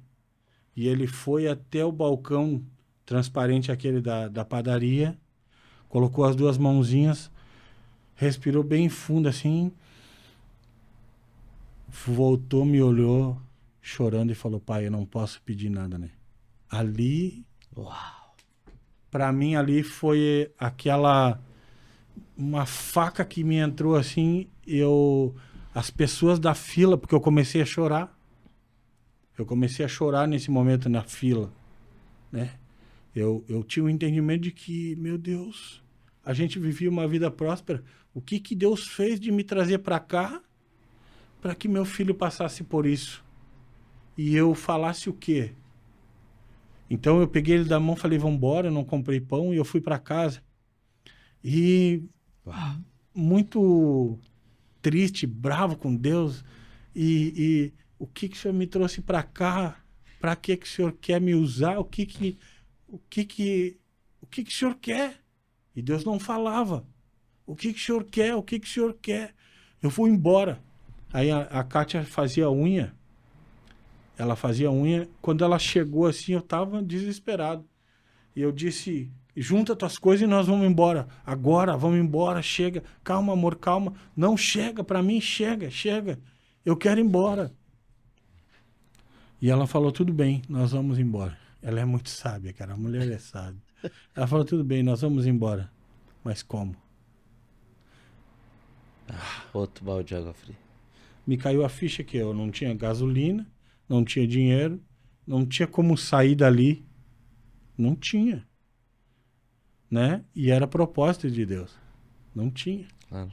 [SPEAKER 2] E ele foi até o balcão transparente aquele da padaria, colocou as duas mãozinhas, respirou bem fundo assim, voltou, me olhou, chorando e falou, pai, eu não posso pedir nada, né? Ali, pra mim ali foi uma faca que me entrou assim, as pessoas da fila, porque eu comecei a chorar. Eu comecei a chorar nesse momento na fila, né? Eu tinha um entendimento de que, meu Deus, a gente vivia uma vida próspera. O que Deus fez de me trazer para cá para que meu filho passasse por isso? E eu falasse o quê? Então eu peguei ele da mão, falei, vamos embora, eu não comprei pão, e eu fui para casa. E muito triste, bravo com Deus, e o que o senhor me trouxe para cá? Para que o senhor quer me usar? O que o senhor quer? E Deus não falava. O que o senhor quer? O que o senhor quer? Eu fui embora. Aí a Kátia fazia unha. Ela fazia unha. Quando ela chegou assim, eu estava desesperado. E eu disse, junta tuas coisas e nós vamos embora. Agora, vamos embora, chega. Calma, amor, calma. Não, chega, para mim, chega. Eu quero ir embora. E ela falou, tudo bem, nós vamos embora. Ela é muito sábia, cara. A mulher é sábia. Ela falou, tudo bem, nós vamos embora. Mas como?
[SPEAKER 1] Outro balde de água fria.
[SPEAKER 2] Me caiu a ficha que eu não tinha gasolina, não tinha dinheiro, não tinha como sair dali. Não tinha. Né? E era propósito de Deus. Não tinha.
[SPEAKER 1] Claro.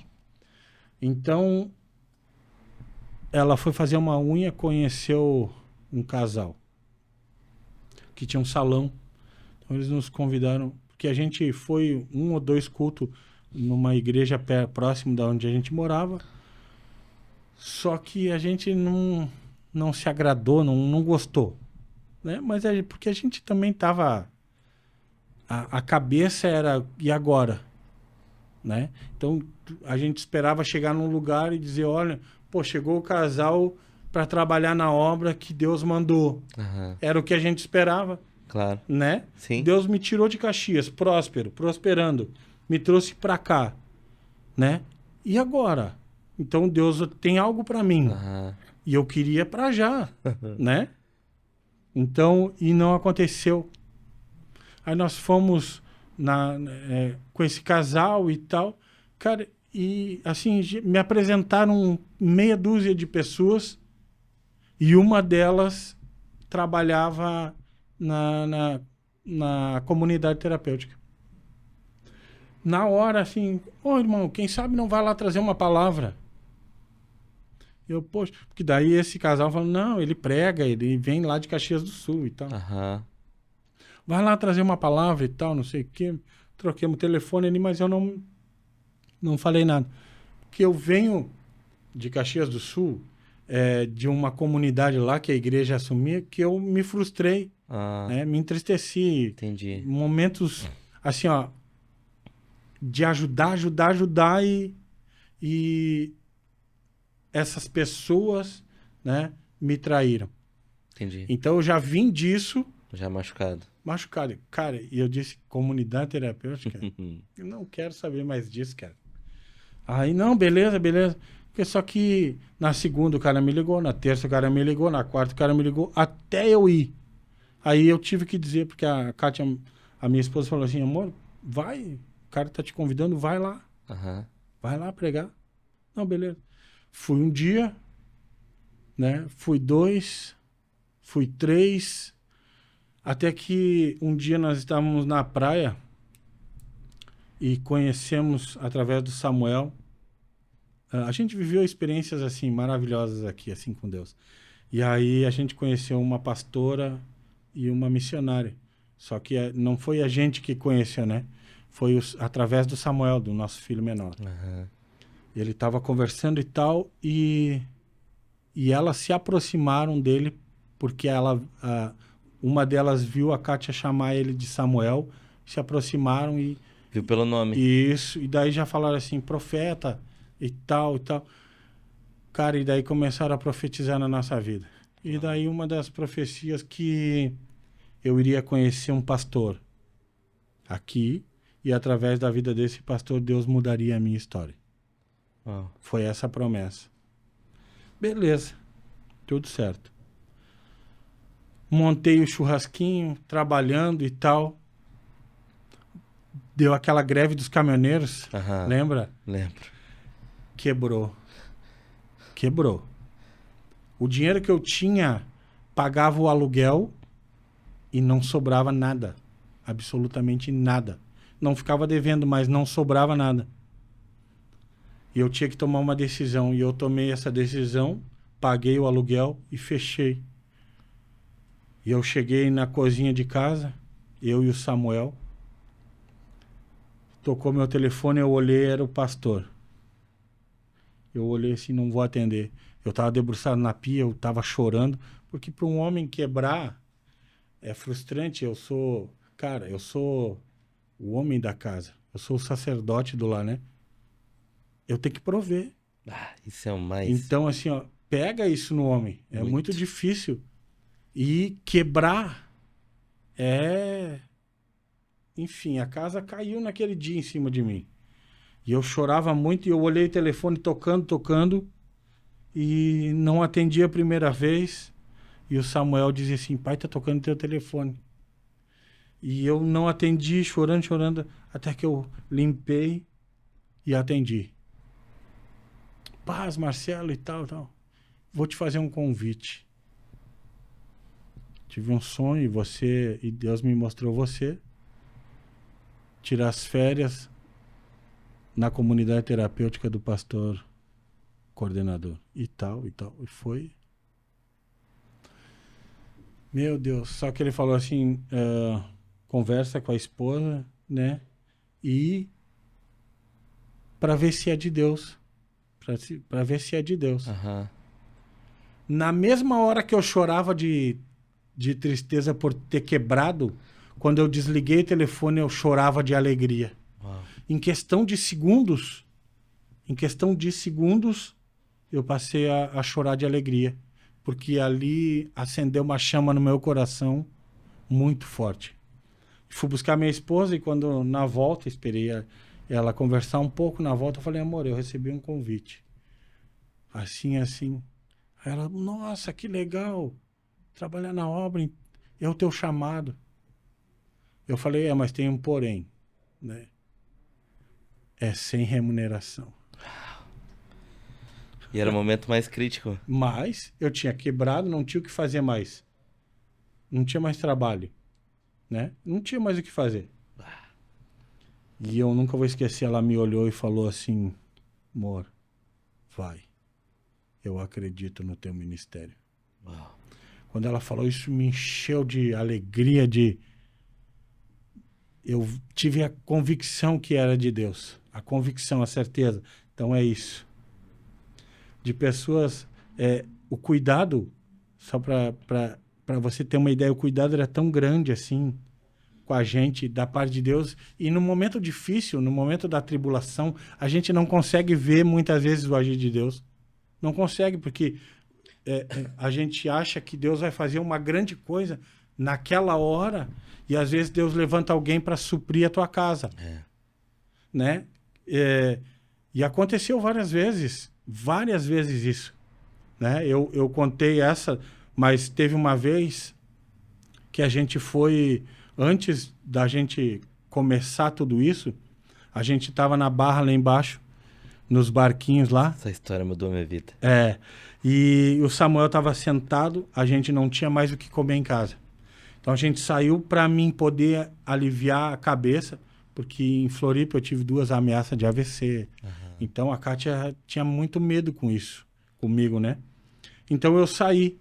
[SPEAKER 2] Então, ela foi fazer uma unha, conheceu um casal que tinha um salão. Então, eles nos convidaram, porque a gente foi 1 ou 2 cultos numa igreja próximo da onde a gente morava. Só que a gente não se agradou, não gostou. Né? Mas é porque a gente também estava... A cabeça era, e agora? Né? Então, a gente esperava chegar num lugar e dizer, olha, pô, chegou o casal para trabalhar na obra que Deus mandou.
[SPEAKER 1] Uhum.
[SPEAKER 2] Era o que a gente esperava.
[SPEAKER 1] Claro.
[SPEAKER 2] Né?
[SPEAKER 1] Sim.
[SPEAKER 2] Deus me tirou de Caxias, prosperando. Me trouxe para cá. Né? E agora? Então, Deus tem algo para mim.
[SPEAKER 1] Uhum.
[SPEAKER 2] E eu queria para já. Né? Então, e não aconteceu. Aí nós fomos com esse casal e tal. Cara, e assim, me apresentaram meia dúzia de pessoas e uma delas trabalhava na comunidade terapêutica. Na hora, assim, ô irmão, quem sabe não vai lá trazer uma palavra? Eu, poxa, porque daí esse casal falou, não, ele prega, ele vem lá de Caxias do Sul e tal.
[SPEAKER 1] Aham.
[SPEAKER 2] Vai lá trazer uma palavra e tal, não sei o quê. Troquei o telefone ali, mas eu não falei nada. Porque eu venho de Caxias do Sul, de uma comunidade lá que a igreja assumia, que eu me frustrei, né? Me entristeci.
[SPEAKER 1] Entendi.
[SPEAKER 2] Momentos, assim, ó, de ajudar e essas pessoas, né, me traíram.
[SPEAKER 1] Entendi.
[SPEAKER 2] Então eu já vim disso...
[SPEAKER 1] Já machucado.
[SPEAKER 2] Cara, e eu disse, comunidade terapêutica, eu não quero saber mais disso, cara. Aí, não, beleza. Porque só que na segunda o cara me ligou, na terça o cara me ligou, na quarta o cara me ligou, até eu ir. Aí eu tive que dizer, porque a Kátia, a minha esposa, falou assim, amor, vai, o cara tá te convidando, vai lá.
[SPEAKER 1] Uhum.
[SPEAKER 2] Vai lá pregar. Não, beleza. Fui um dia, né? Fui 2, fui 3... Até que um dia nós estávamos na praia e conhecemos, através do Samuel, a gente viveu experiências assim maravilhosas aqui, assim, com Deus. E aí a gente conheceu uma pastora e uma missionária. Só que não foi a gente que conheceu, né? Foi através do Samuel, do nosso filho menor.
[SPEAKER 1] Uhum.
[SPEAKER 2] Ele estava conversando e tal, e elas se aproximaram dele porque uma delas viu a Kátia chamar ele de Samuel, se aproximaram e...
[SPEAKER 1] Viu pelo nome.
[SPEAKER 2] Isso, e daí já falaram assim, profeta e tal. Cara, e daí começaram a profetizar na nossa vida. E daí uma das profecias que eu iria conhecer um pastor aqui, e através da vida desse pastor, Deus mudaria a minha história. Foi essa a promessa. Beleza, tudo certo. Montei o churrasquinho, trabalhando e tal. Deu aquela greve dos caminhoneiros, lembra?
[SPEAKER 1] Lembro.
[SPEAKER 2] Quebrou. O dinheiro que eu tinha pagava o aluguel e não sobrava nada. Absolutamente nada. Não ficava devendo, mas não sobrava nada. E eu tinha que tomar uma decisão. E eu tomei essa decisão, paguei o aluguel e fechei. E eu cheguei na cozinha de casa, eu e o Samuel. Tocou meu telefone, eu olhei, era o pastor. Eu olhei assim, não vou atender. Eu tava debruçado na pia, eu tava chorando, porque para um homem quebrar é frustrante. Cara, eu sou o homem da casa. Eu sou o sacerdote do lar, né? Eu tenho que prover.
[SPEAKER 1] Ah, isso é o mais...
[SPEAKER 2] Então, assim, ó, pega isso no homem. É muito
[SPEAKER 1] Muito.
[SPEAKER 2] difícil. E quebrar é... Enfim, a casa caiu naquele dia em cima de mim. E eu chorava muito e eu olhei o telefone tocando, e não atendi a primeira vez. E o Samuel dizia assim, pai, tá tocando teu telefone. E eu não atendi, chorando, até que eu limpei e atendi. Paz, Marcelo e tal. Vou te fazer um convite. Tive um sonho e Deus me mostrou você. Tirar as férias na comunidade terapêutica do pastor coordenador. E tal. E foi. Meu Deus. Só que ele falou assim, conversa com a esposa, né? E para ver se é de Deus. Para ver se é de Deus.
[SPEAKER 1] Aham.
[SPEAKER 2] Na mesma hora que eu chorava de tristeza por ter quebrado, quando eu desliguei o telefone, eu chorava de alegria.
[SPEAKER 1] Uau.
[SPEAKER 2] Em questão de segundos, eu passei a chorar de alegria. Porque ali acendeu uma chama no meu coração muito forte. Fui buscar minha esposa e quando na volta, esperei ela conversar um pouco, na volta eu falei, amor, eu recebi um convite. Assim. Aí ela, nossa, que legal, trabalhar na obra, é o teu chamado. Eu falei, mas tem um porém, né? É sem remuneração.
[SPEAKER 1] E era o momento mais crítico.
[SPEAKER 2] Mas eu tinha quebrado, não tinha o que fazer mais. Não tinha mais trabalho, né? Não tinha mais o que fazer. E eu nunca vou esquecer, ela me olhou e falou assim, amor, vai. Eu acredito no teu ministério.
[SPEAKER 1] Uau.
[SPEAKER 2] Quando ela falou isso, me encheu de alegria, eu tive a convicção que era de Deus. A convicção, a certeza. Então é isso. De pessoas... o cuidado, só para você ter uma ideia, o cuidado era tão grande assim com a gente, da parte de Deus. E no momento difícil, no momento da tribulação, a gente não consegue ver muitas vezes o agir de Deus. Não consegue, porque a gente acha que Deus vai fazer uma grande coisa naquela hora e às vezes Deus levanta alguém para suprir a tua casa. Né? E aconteceu várias vezes isso. Né? Eu contei essa, mas teve uma vez que a gente foi, antes da gente começar tudo isso, a gente estava na barra lá embaixo, nos barquinhos lá.
[SPEAKER 1] Essa história mudou minha vida.
[SPEAKER 2] E o Samuel estava sentado, a gente não tinha mais o que comer em casa. Então a gente saiu para mim poder aliviar a cabeça, porque em Floripa eu tive 2 ameaças de AVC. Uhum. Então a Kátia tinha muito medo com isso, comigo, né? Então eu saí.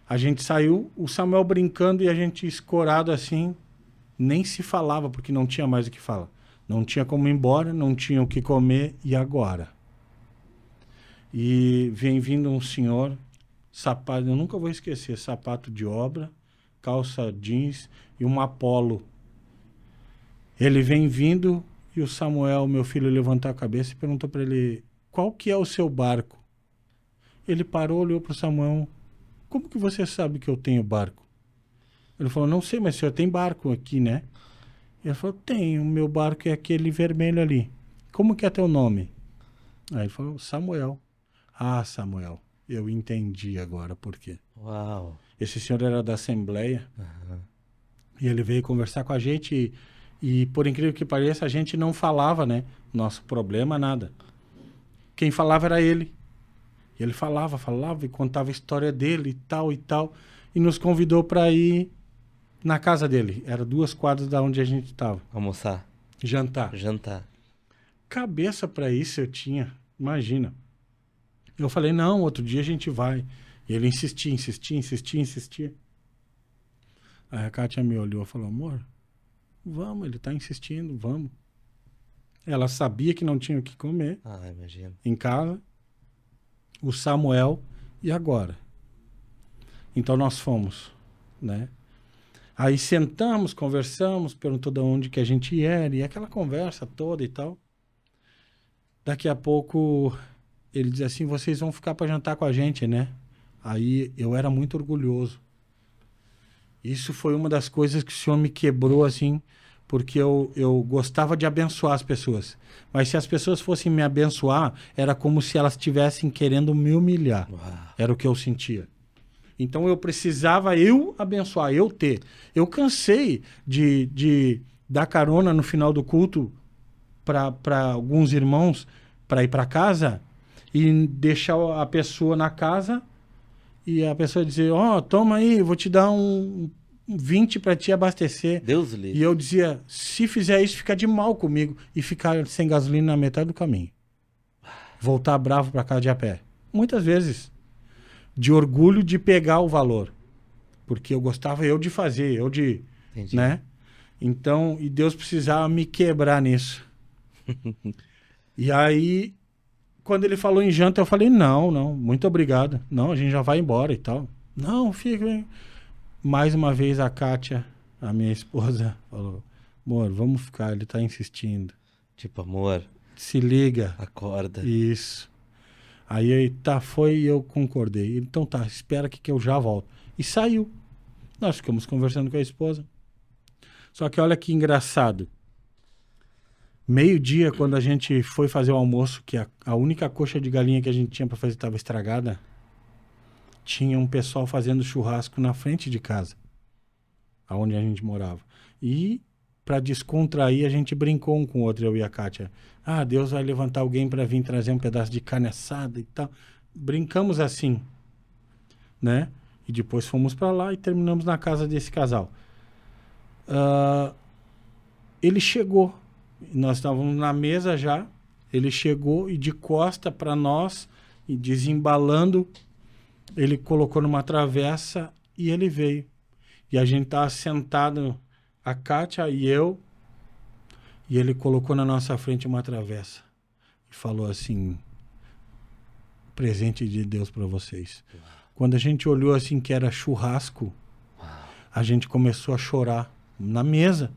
[SPEAKER 2] A gente saiu, o Samuel brincando e a gente escorado assim, nem se falava, porque não tinha mais o que falar. Não tinha como ir embora, não tinha o que comer, e agora? E vem vindo um senhor, sapato, eu nunca vou esquecer, sapato de obra, calça jeans e uma polo. Ele vem vindo e o Samuel, meu filho, levantou a cabeça e perguntou para ele, qual que é o seu barco? Ele parou, olhou para o Samuel, como que você sabe que eu tenho barco? Ele falou, não sei, mas o senhor tem barco aqui, né? Ele falou, tenho, meu barco é aquele vermelho ali. Como que é teu nome? Aí ele falou, Samuel. Ah, Samuel, eu entendi agora por quê.
[SPEAKER 1] Uau.
[SPEAKER 2] Esse senhor era da Assembleia, e ele veio conversar com a gente e por incrível que pareça, a gente não falava, né? Nosso problema, nada. Quem falava era ele. E ele falava e contava a história dele e tal, e nos convidou para ir na casa dele. Era 2 quadras da onde a gente estava.
[SPEAKER 1] Almoçar.
[SPEAKER 2] Jantar. Cabeça para isso eu tinha, imagina. Eu falei, não, outro dia a gente vai. E ele insistia. Aí a Kátia me olhou e falou, amor, vamos, ele tá insistindo, vamos. Ela sabia que não tinha o que comer
[SPEAKER 1] imagina.
[SPEAKER 2] em casa. o Samuel e agora. Então nós fomos, né? Aí sentamos, conversamos, perguntou de onde que a gente era, e aquela conversa toda e tal. Daqui a pouco ele diz assim, vocês vão ficar para jantar com a gente, né? Aí eu era muito orgulhoso. Isso foi uma das coisas que o Senhor me quebrou, assim, porque eu gostava de abençoar as pessoas. Mas se as pessoas fossem me abençoar, era como se elas estivessem querendo me humilhar.
[SPEAKER 1] Uau.
[SPEAKER 2] Era o que eu sentia. Então eu precisava eu abençoar, eu ter. Eu cansei de dar carona no final do culto para alguns irmãos para ir para casa e deixar a pessoa na casa e a pessoa dizer, ó, toma aí, vou te dar um 20 para te abastecer.
[SPEAKER 1] Deus livre.
[SPEAKER 2] E eu dizia, se fizer isso, fica de mal comigo. E ficar sem gasolina na metade do caminho. Voltar bravo para casa de a pé. Muitas vezes. De orgulho de pegar o valor. Porque eu gostava eu de fazer, eu de...
[SPEAKER 1] Entendi.
[SPEAKER 2] Né? Então, e Deus precisava me quebrar nisso. E aí, quando ele falou em janta, eu falei, não, muito obrigado. Não, a gente já vai embora e tal. Não, fica... Mais uma vez a Kátia, a minha esposa, falou, amor, vamos ficar, ele tá insistindo.
[SPEAKER 1] Tipo, amor,
[SPEAKER 2] Se liga.
[SPEAKER 1] acorda.
[SPEAKER 2] Isso. Aí tá, foi e eu concordei. Então tá, espera que eu já volto. E saiu. Nós ficamos conversando com a esposa. Só que olha que engraçado. Meio-dia, quando a gente foi fazer o almoço, que a única coxa de galinha que a gente tinha para fazer estava estragada, tinha um pessoal fazendo churrasco na frente de casa, aonde a gente morava. E, para descontrair, a gente brincou um com o outro, eu e a Kátia. Ah, Deus vai levantar alguém para vir trazer um pedaço de carne assada e tal. Brincamos assim, né? E depois fomos para lá e terminamos na casa desse casal. Ele chegou, nós estávamos na mesa já, ele chegou e de costa para nós, e desembalando, ele colocou numa travessa e ele veio. E a gente estava sentado, a Kátia e eu, e ele colocou na nossa frente uma travessa e falou assim, presente de Deus para vocês. Quando a gente olhou assim que era churrasco, a gente começou a chorar na mesa.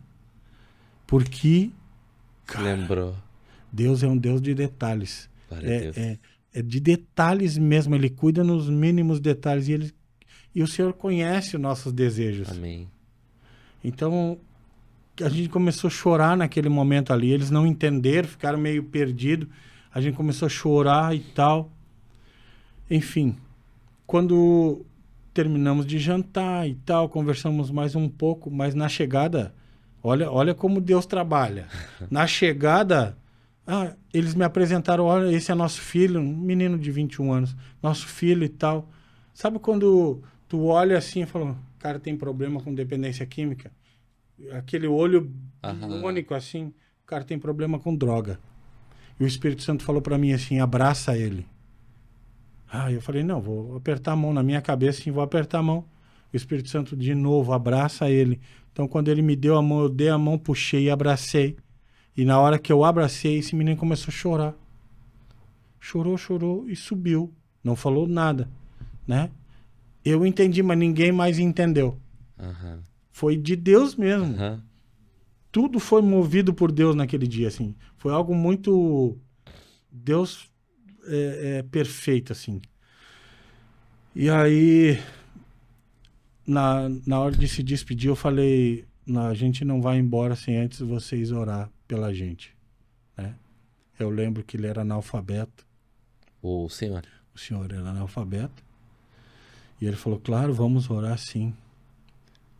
[SPEAKER 2] Porque, cara,
[SPEAKER 1] Lembrou.
[SPEAKER 2] Deus é um Deus de detalhes.
[SPEAKER 1] Glória a Deus.
[SPEAKER 2] É de detalhes mesmo. Ele cuida nos mínimos detalhes. E o Senhor conhece os nossos desejos.
[SPEAKER 1] Amém.
[SPEAKER 2] Então, a gente começou a chorar naquele momento ali. Eles não entenderam, ficaram meio perdidos. A gente começou a chorar e tal. Enfim, quando terminamos de jantar e tal, conversamos mais um pouco, mas na chegada, olha como Deus trabalha. Na chegada, eles me apresentaram, olha, esse é nosso filho, um menino de 21 anos, nosso filho e tal. Sabe quando tu olha assim e fala, cara, tem problema com dependência química? Aquele olho único assim, o cara tem problema com droga. E o Espírito Santo falou para mim assim, abraça ele. Eu falei, não, vou apertar a mão na minha cabeça, sim, vou apertar a mão. O Espírito Santo de novo, abraça ele. Então, quando ele me deu a mão, eu dei a mão, puxei e abracei. E na hora que eu abracei, esse menino começou a chorar. Chorou e subiu. Não falou nada, né? Eu entendi, mas ninguém mais entendeu. Foi de Deus mesmo. Tudo foi movido por Deus naquele dia, assim. Foi algo muito... Deus... perfeito, assim. E aí, na hora de se despedir, eu falei, a gente não vai embora sem antes vocês orar pela gente, né? Eu lembro que ele era analfabeto.
[SPEAKER 1] O senhor?
[SPEAKER 2] O senhor era analfabeto. E ele falou, claro, vamos orar sim.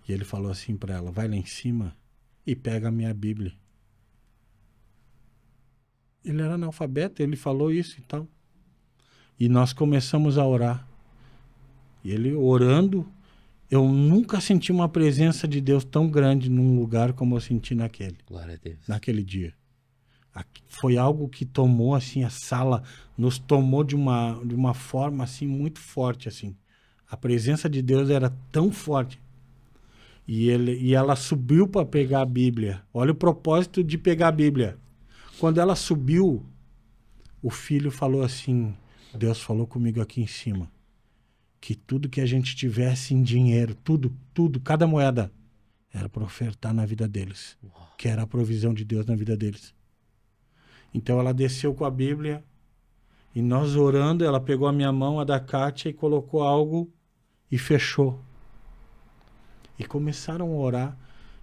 [SPEAKER 2] E ele falou assim para ela, vai lá em cima e pega a minha Bíblia. Ele era analfabeto, ele falou isso e tal. E nós começamos a orar. E ele orando, eu nunca senti uma presença de Deus tão grande num lugar como eu senti naquele.
[SPEAKER 1] Glória a Deus.
[SPEAKER 2] Naquele dia. Foi algo que tomou assim a sala, nos tomou de uma forma assim muito forte assim. A presença de Deus era tão forte. E ela subiu para pegar a Bíblia. Olha o propósito de pegar a Bíblia. Quando ela subiu, o filho falou assim, Deus falou comigo aqui em cima que tudo que a gente tivesse em dinheiro, tudo, cada moeda, era para ofertar na vida deles, que era a provisão de Deus na vida deles. Então ela desceu com a Bíblia e nós orando, ela pegou a minha mão, a da Kátia, e colocou algo e fechou. E começaram a orar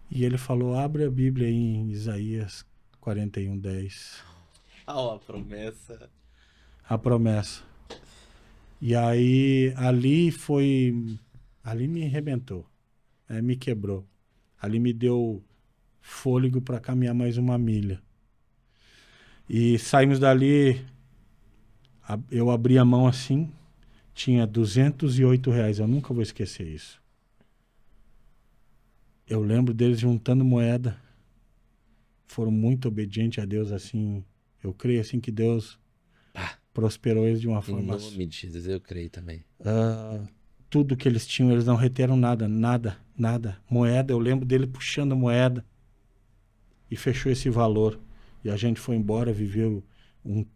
[SPEAKER 2] e ele falou, abre a Bíblia aí em Isaías 41:10.
[SPEAKER 1] A promessa.
[SPEAKER 2] A promessa. E aí ali me arrebentou, me quebrou. Ali me deu fôlego para caminhar mais uma milha. E saímos dali, eu abri a mão assim, tinha R$208, eu nunca vou esquecer isso. Eu lembro deles juntando moeda, foram muito obedientes a Deus, assim, eu creio assim que Deus prosperou eles de uma forma...
[SPEAKER 1] Em nome de Jesus, eu creio também.
[SPEAKER 2] Tudo que eles tinham, eles não reteram nada. Moeda, eu lembro dele puxando a moeda e fechou esse valor. E a gente foi embora, viveu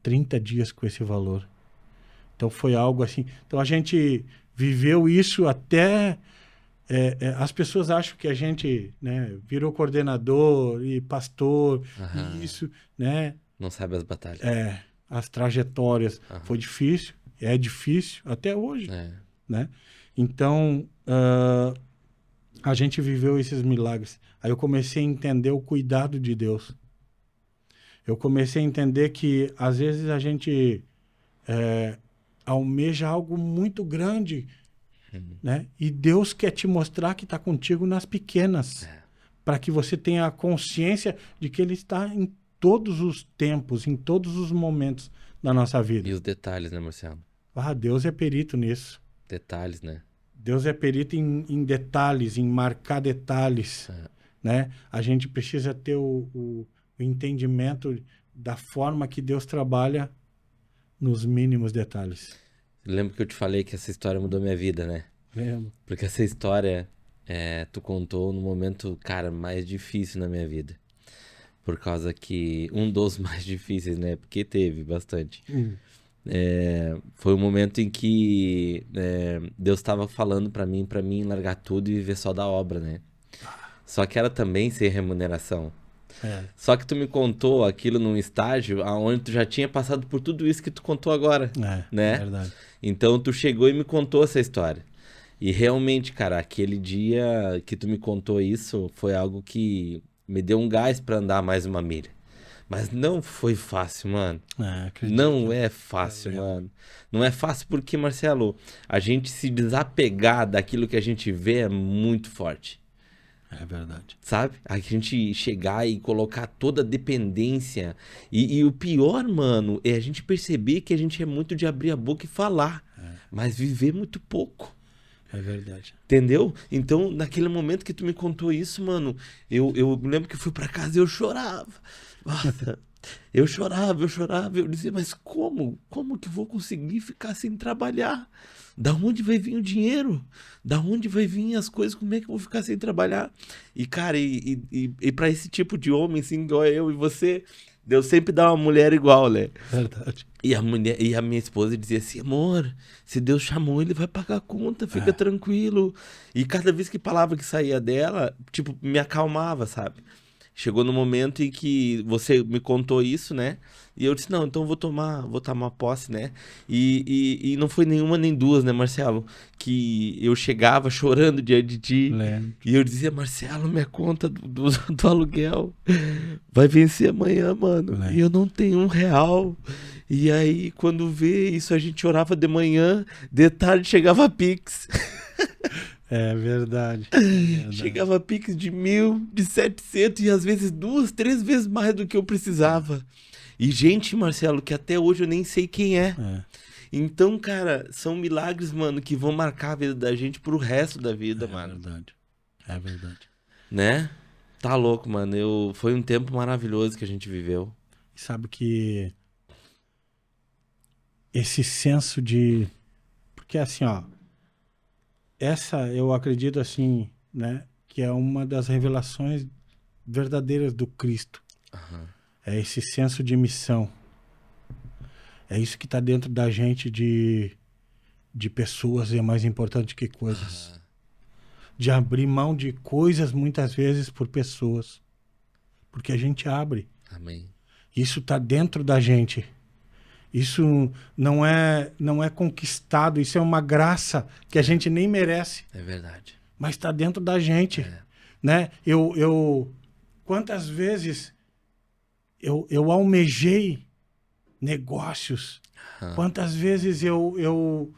[SPEAKER 2] 30 dias com esse valor. Então foi algo assim. Então a gente viveu isso até... as pessoas acham que a gente, né, virou coordenador e pastor, e isso, né?
[SPEAKER 1] Não sabe as batalhas.
[SPEAKER 2] As trajetórias. Foi difícil, é difícil até hoje, né? Então, a gente viveu esses milagres. Aí eu comecei a entender o cuidado de Deus. Eu comecei a entender que, às vezes, a gente almeja algo muito grande, né? E Deus quer te mostrar que está contigo nas pequenas, para que você tenha a consciência de que Ele está em todos os tempos, em todos os momentos da nossa vida.
[SPEAKER 1] E os detalhes, né, Marcelo?
[SPEAKER 2] Deus é perito nisso.
[SPEAKER 1] Detalhes, né?
[SPEAKER 2] Deus é perito em detalhes, em marcar detalhes, né? A gente precisa ter o entendimento da forma que Deus trabalha nos mínimos detalhes.
[SPEAKER 1] Lembro que eu te falei que essa história mudou minha vida, né?
[SPEAKER 2] Lembro.
[SPEAKER 1] Porque essa história tu contou no momento, cara, mais difícil na minha vida. Por causa que... Um dos mais difíceis, né? Porque teve bastante. Foi um momento em que Deus estava falando pra mim largar tudo e viver só da obra, né? Só que era também sem remuneração. Só que tu me contou aquilo num estágio onde tu já tinha passado por tudo isso que tu contou agora, né?
[SPEAKER 2] É verdade.
[SPEAKER 1] Então tu chegou e me contou essa história. E realmente, cara, aquele dia que tu me contou isso foi algo que me deu um gás pra andar mais uma milha. Mas não foi fácil, mano. Não é fácil, mano. Não é fácil porque, Marcelo, a gente se desapegar daquilo que a gente vê é muito forte.
[SPEAKER 2] É verdade.
[SPEAKER 1] Sabe? A gente chegar e colocar toda a dependência. E o pior, mano, é a gente perceber que a gente é muito de abrir a boca e falar. Mas viver muito pouco.
[SPEAKER 2] É verdade.
[SPEAKER 1] Entendeu? Então, naquele momento que tu me contou isso, mano, eu lembro que eu fui pra casa e eu chorava. Nossa, eu chorava. Eu dizia, mas como? Como que eu vou conseguir ficar sem trabalhar? Da onde vai vir o dinheiro? Da onde vai vir as coisas? Como é que eu vou ficar sem trabalhar? E, cara, e pra esse tipo de homem, assim, igual eu e você, Deus sempre dá uma mulher igual, né?
[SPEAKER 2] Verdade.
[SPEAKER 1] E a minha esposa dizia assim, amor, se Deus chamou, Ele vai pagar a conta, fica tranquilo. E cada vez que palavra que saía dela, tipo, me acalmava, sabe? Chegou no momento em que você me contou isso, né? E eu disse, não, então vou tomar posse, né? E não foi nenhuma nem duas, né, Marcelo? Que eu chegava chorando diante de ti.
[SPEAKER 2] Lembro.
[SPEAKER 1] E eu dizia, Marcelo, minha conta do aluguel vai vencer amanhã, mano.
[SPEAKER 2] Lembro.
[SPEAKER 1] E eu não tenho R$1. E aí, quando vê isso, a gente orava de manhã, de tarde chegava a Pix.
[SPEAKER 2] É verdade.
[SPEAKER 1] Chegava a Pix de 1.000, de 700 e às vezes 2, 3 vezes mais do que eu precisava. E gente, Marcelo, que até hoje eu nem sei quem é. Então, cara, são milagres, mano, que vão marcar a vida da gente pro resto da vida, mano.
[SPEAKER 2] É verdade.
[SPEAKER 1] Né? Tá louco, mano. Foi um tempo maravilhoso que a gente viveu.
[SPEAKER 2] Sabe que esse senso de... Porque assim, ó, essa eu acredito assim, né, que é uma das revelações verdadeiras do Cristo. É esse senso de missão. É isso que está dentro da gente de pessoas é mais importante que coisas. De abrir mão de coisas muitas vezes por pessoas. Porque a gente abre.
[SPEAKER 1] Amém.
[SPEAKER 2] Isso está dentro da gente. Isso não é conquistado, isso é uma graça que a gente nem merece.
[SPEAKER 1] É verdade.
[SPEAKER 2] Mas está dentro da gente. Né? Quantas vezes eu almejei negócios. Quantas vezes eu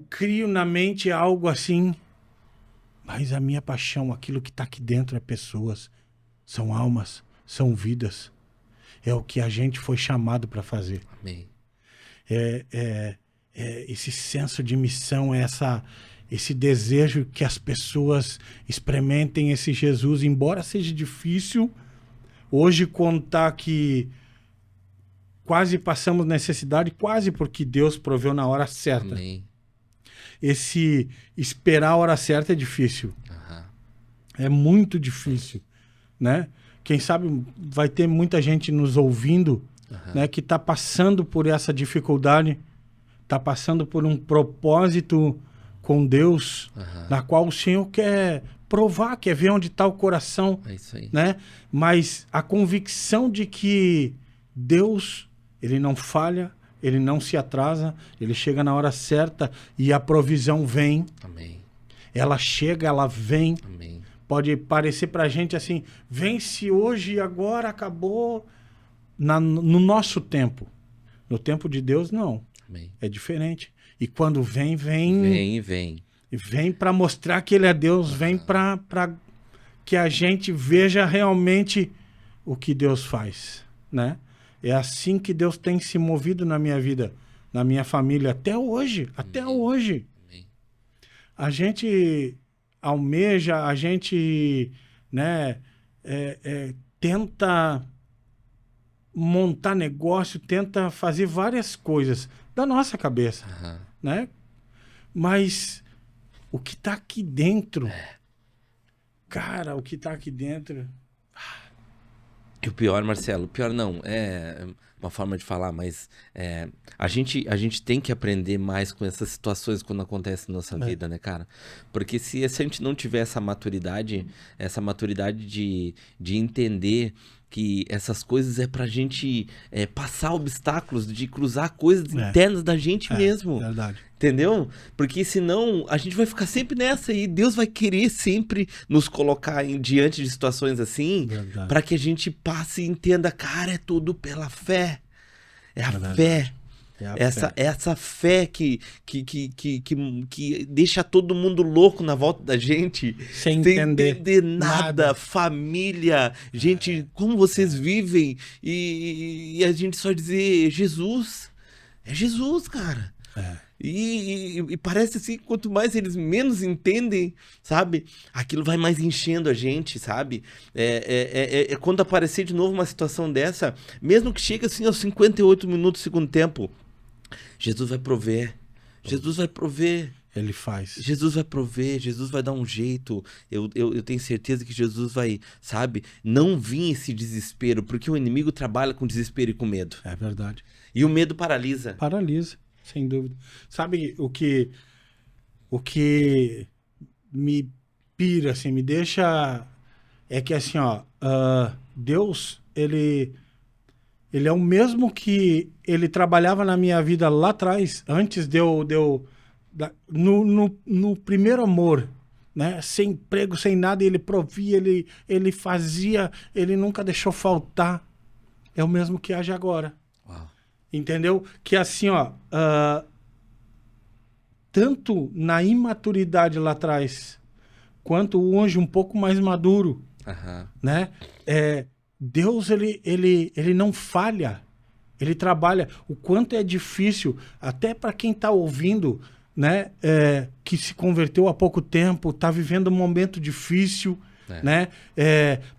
[SPEAKER 2] crio na mente algo assim, mas a minha paixão, aquilo que está aqui dentro é pessoas, são almas, são vidas. É o que a gente foi chamado para fazer.
[SPEAKER 1] Amém.
[SPEAKER 2] Esse senso de missão, esse desejo que as pessoas experimentem esse Jesus, embora seja difícil. Hoje contar que quase passamos necessidade, quase porque Deus proveu na hora certa.
[SPEAKER 1] Amém.
[SPEAKER 2] Esse esperar a hora certa é difícil. É muito difícil, né? Quem sabe vai ter muita gente nos ouvindo, né, que está passando por essa dificuldade, está passando por um propósito com Deus, na qual o Senhor quer provar, quer ver onde está o coração.
[SPEAKER 1] É isso aí.
[SPEAKER 2] Né? Mas a convicção de que Deus, ele não falha, ele não se atrasa, ele chega na hora certa e a provisão vem.
[SPEAKER 1] Amém.
[SPEAKER 2] Ela chega, ela vem.
[SPEAKER 1] Amém.
[SPEAKER 2] Pode parecer pra gente assim, vence hoje e agora acabou. No nosso tempo. No tempo de Deus, não.
[SPEAKER 1] Amém.
[SPEAKER 2] É diferente. E quando vem. Vem para mostrar que ele é Deus, vem para que a gente veja realmente o que Deus faz, né? É assim que Deus tem se movido na minha vida, na minha família, até hoje. Até hoje.
[SPEAKER 1] Amém.
[SPEAKER 2] A gente almeja, a gente, né, tenta montar negócio, tenta fazer várias coisas da nossa cabeça, né? Mas o que está aqui dentro, cara, o que está aqui dentro...
[SPEAKER 1] E o pior, Marcelo, o pior não, é uma forma de falar, mas a gente tem que aprender mais com essas situações quando acontecem na nossa vida, né, cara? Porque se a gente não tiver essa maturidade de entender que essas coisas é pra gente passar obstáculos, de cruzar coisas internas da gente mesmo.
[SPEAKER 2] Verdade.
[SPEAKER 1] Entendeu? Porque senão a gente vai ficar sempre nessa e Deus vai querer sempre nos colocar diante de situações assim para que a gente passe e entenda, cara, é tudo pela fé. É a fé. Essa fé que deixa todo mundo louco na volta da gente.
[SPEAKER 2] Sem entender
[SPEAKER 1] nada. Família, gente, como vocês vivem. E a gente só dizer, Jesus. É Jesus, cara. E parece assim, quanto mais eles menos entendem, sabe? Aquilo vai mais enchendo a gente, sabe? Quando aparecer de novo uma situação dessa, mesmo que chegue assim aos 58 minutos do segundo tempo, Jesus vai prover. Jesus vai prover.
[SPEAKER 2] Ele faz.
[SPEAKER 1] Jesus vai prover, Jesus vai dar um jeito. Eu tenho certeza que Jesus vai, sabe, não vir esse desespero, porque o inimigo trabalha com desespero e com medo.
[SPEAKER 2] É verdade.
[SPEAKER 1] E o medo paralisa.
[SPEAKER 2] Paralisa, sem dúvida. Sabe o que me pira, assim, me deixa... É que assim, ó, Deus, ele é o mesmo que ele trabalhava na minha vida lá atrás, antes no primeiro amor, né? Sem emprego, sem nada, ele provia, ele fazia, ele nunca deixou faltar. É o mesmo que age agora.
[SPEAKER 1] Uau.
[SPEAKER 2] Entendeu? Que assim, ó, tanto na imaturidade lá atrás, quanto hoje um pouco mais maduro, né? Deus, ele não falha. Ele trabalha. O quanto é difícil, até para quem está ouvindo, né? Que se converteu há pouco tempo, está vivendo um momento difícil, né?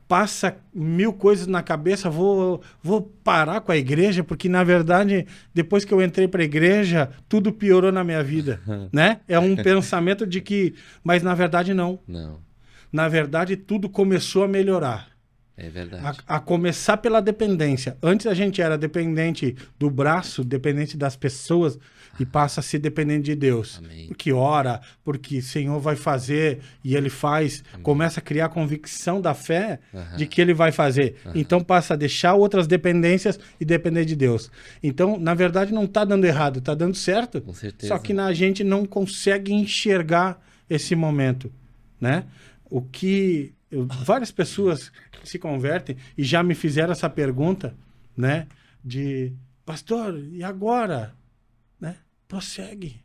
[SPEAKER 2] Passa 1000 coisas na cabeça, vou parar com a igreja, porque, na verdade, depois que eu entrei para a igreja, tudo piorou na minha vida, né? É um pensamento de que... Mas, na verdade, não.
[SPEAKER 1] Não.
[SPEAKER 2] Na verdade, tudo começou a melhorar.
[SPEAKER 1] É verdade.
[SPEAKER 2] A começar pela dependência. Antes a gente era dependente do braço, dependente das pessoas, e passa a ser dependente de Deus.
[SPEAKER 1] Amém.
[SPEAKER 2] Porque ora, porque o Senhor vai fazer, e Ele faz.
[SPEAKER 1] Amém.
[SPEAKER 2] Começa a criar a convicção da fé de que Ele vai fazer. Então passa a deixar outras dependências e depender de Deus. Então, na verdade, não está dando errado, está dando certo.
[SPEAKER 1] Com certeza.
[SPEAKER 2] Só que a gente não consegue enxergar esse momento, né? Várias pessoas se convertem e já me fizeram essa pergunta, né? De, pastor, e agora? Né? Prossegue.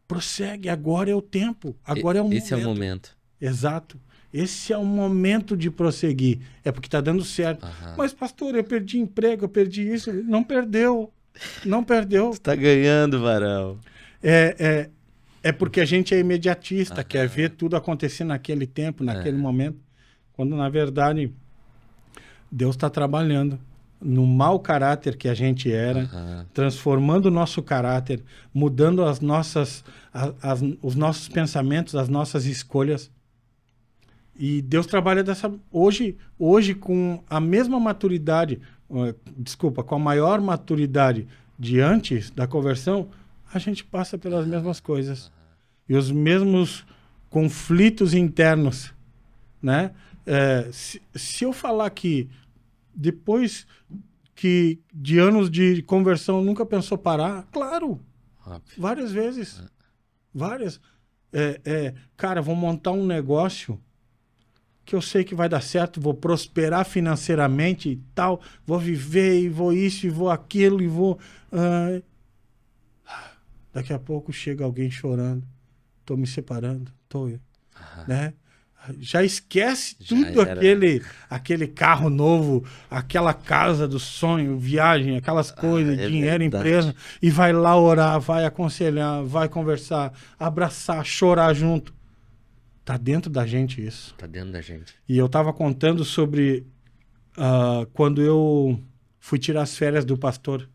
[SPEAKER 2] Prossegue, agora é o tempo, agora é o momento.
[SPEAKER 1] Esse é o momento.
[SPEAKER 2] Exato. Esse é o momento de prosseguir. É porque está dando certo. Mas, pastor, eu perdi emprego, eu perdi isso. Não perdeu. Não perdeu.
[SPEAKER 1] Você tá ganhando, varão.
[SPEAKER 2] É porque a gente é imediatista, quer ver tudo acontecer naquele tempo, naquele momento, quando, na verdade, Deus está trabalhando no mau caráter que a gente era, transformando o nosso caráter, mudando os nossos pensamentos, as nossas escolhas. E Deus trabalha hoje com a mesma maturidade, com a maior maturidade de antes da conversão, a gente passa pelas mesmas coisas. E os mesmos conflitos internos, né? Se eu falar que depois de anos de conversão nunca pensou parar, claro, várias vezes. Várias. Cara, vou montar um negócio que eu sei que vai dar certo, vou prosperar financeiramente e tal, vou viver e vou isso e vou aquilo e vou... Daqui a pouco chega alguém chorando. Tô me separando. Né? Já esquece tudo aquele carro novo, aquela casa do sonho, viagem, aquelas coisas, dinheiro, empresa, e vai lá orar, vai aconselhar, vai conversar, abraçar, chorar junto. Tá dentro da gente isso.
[SPEAKER 1] Tá dentro da gente.
[SPEAKER 2] E eu tava contando sobre quando eu fui tirar as férias do pastor,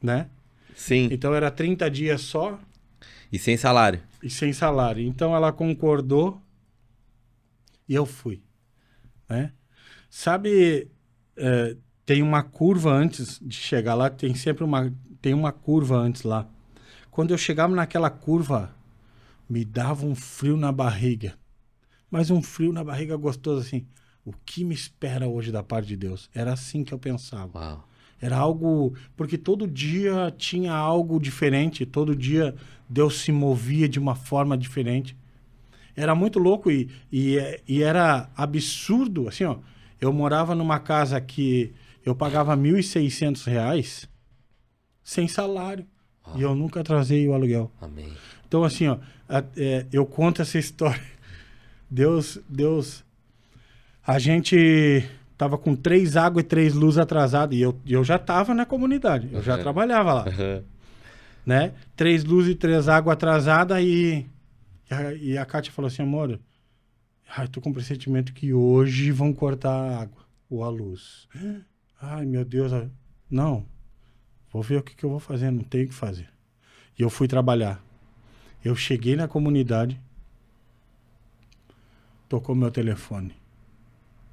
[SPEAKER 2] né?
[SPEAKER 1] Sim.
[SPEAKER 2] Então era 30 dias só.
[SPEAKER 1] E sem salário.
[SPEAKER 2] Então ela concordou e eu fui. Né? Sabe, tem uma curva antes de chegar lá, tem uma curva antes lá. Quando eu chegava naquela curva, me dava um frio na barriga. Mas um frio na barriga gostoso assim. O que me espera hoje da parte de Deus? Era assim que eu pensava.
[SPEAKER 1] Uau.
[SPEAKER 2] Era algo... Porque todo dia tinha algo diferente. Todo dia Deus se movia de uma forma diferente. Era muito louco e era absurdo. Assim, ó, eu morava numa casa que eu pagava R$ 1.600 sem salário. E eu nunca atrasei o aluguel.
[SPEAKER 1] Amém.
[SPEAKER 2] Então, assim, ó, eu conto essa história. Deus... A gente... Tava com 3 águas e 3 luzes atrasadas. E eu já tava na comunidade. Eu já trabalhava lá. Né? 3 luzes e 3 águas atrasadas. E a Kátia falou assim, amor, tô com o pressentimento que hoje vão cortar a água ou a luz. Ai, meu Deus. Não. Vou ver o que eu vou fazer. Não tenho o que fazer. E eu fui trabalhar. Eu cheguei na comunidade. Tocou meu telefone.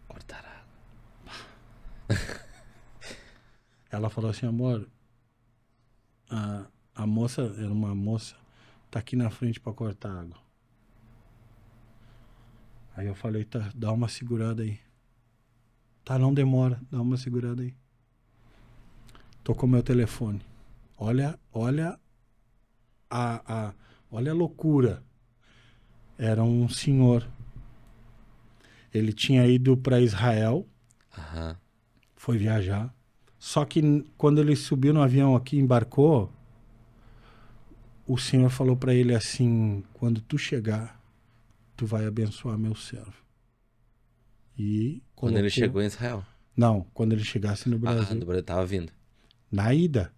[SPEAKER 1] Cortará.
[SPEAKER 2] Ela falou assim, amor, a moça, era uma moça, tá aqui na frente para cortar água. Aí eu falei, tá, dá uma segurada aí. Tá, não demora, dá uma segurada aí. Tocou meu telefone. Olha a loucura. Era um senhor. Ele tinha ido para Israel. Foi viajar. Só que quando ele subiu no avião aqui, embarcou, o Senhor falou para ele assim, quando tu chegar, tu vai abençoar meu servo. E
[SPEAKER 1] quando ele chegou em Israel?
[SPEAKER 2] Não, quando ele chegasse no Brasil.
[SPEAKER 1] No Brasil tava vindo.
[SPEAKER 2] Na ida.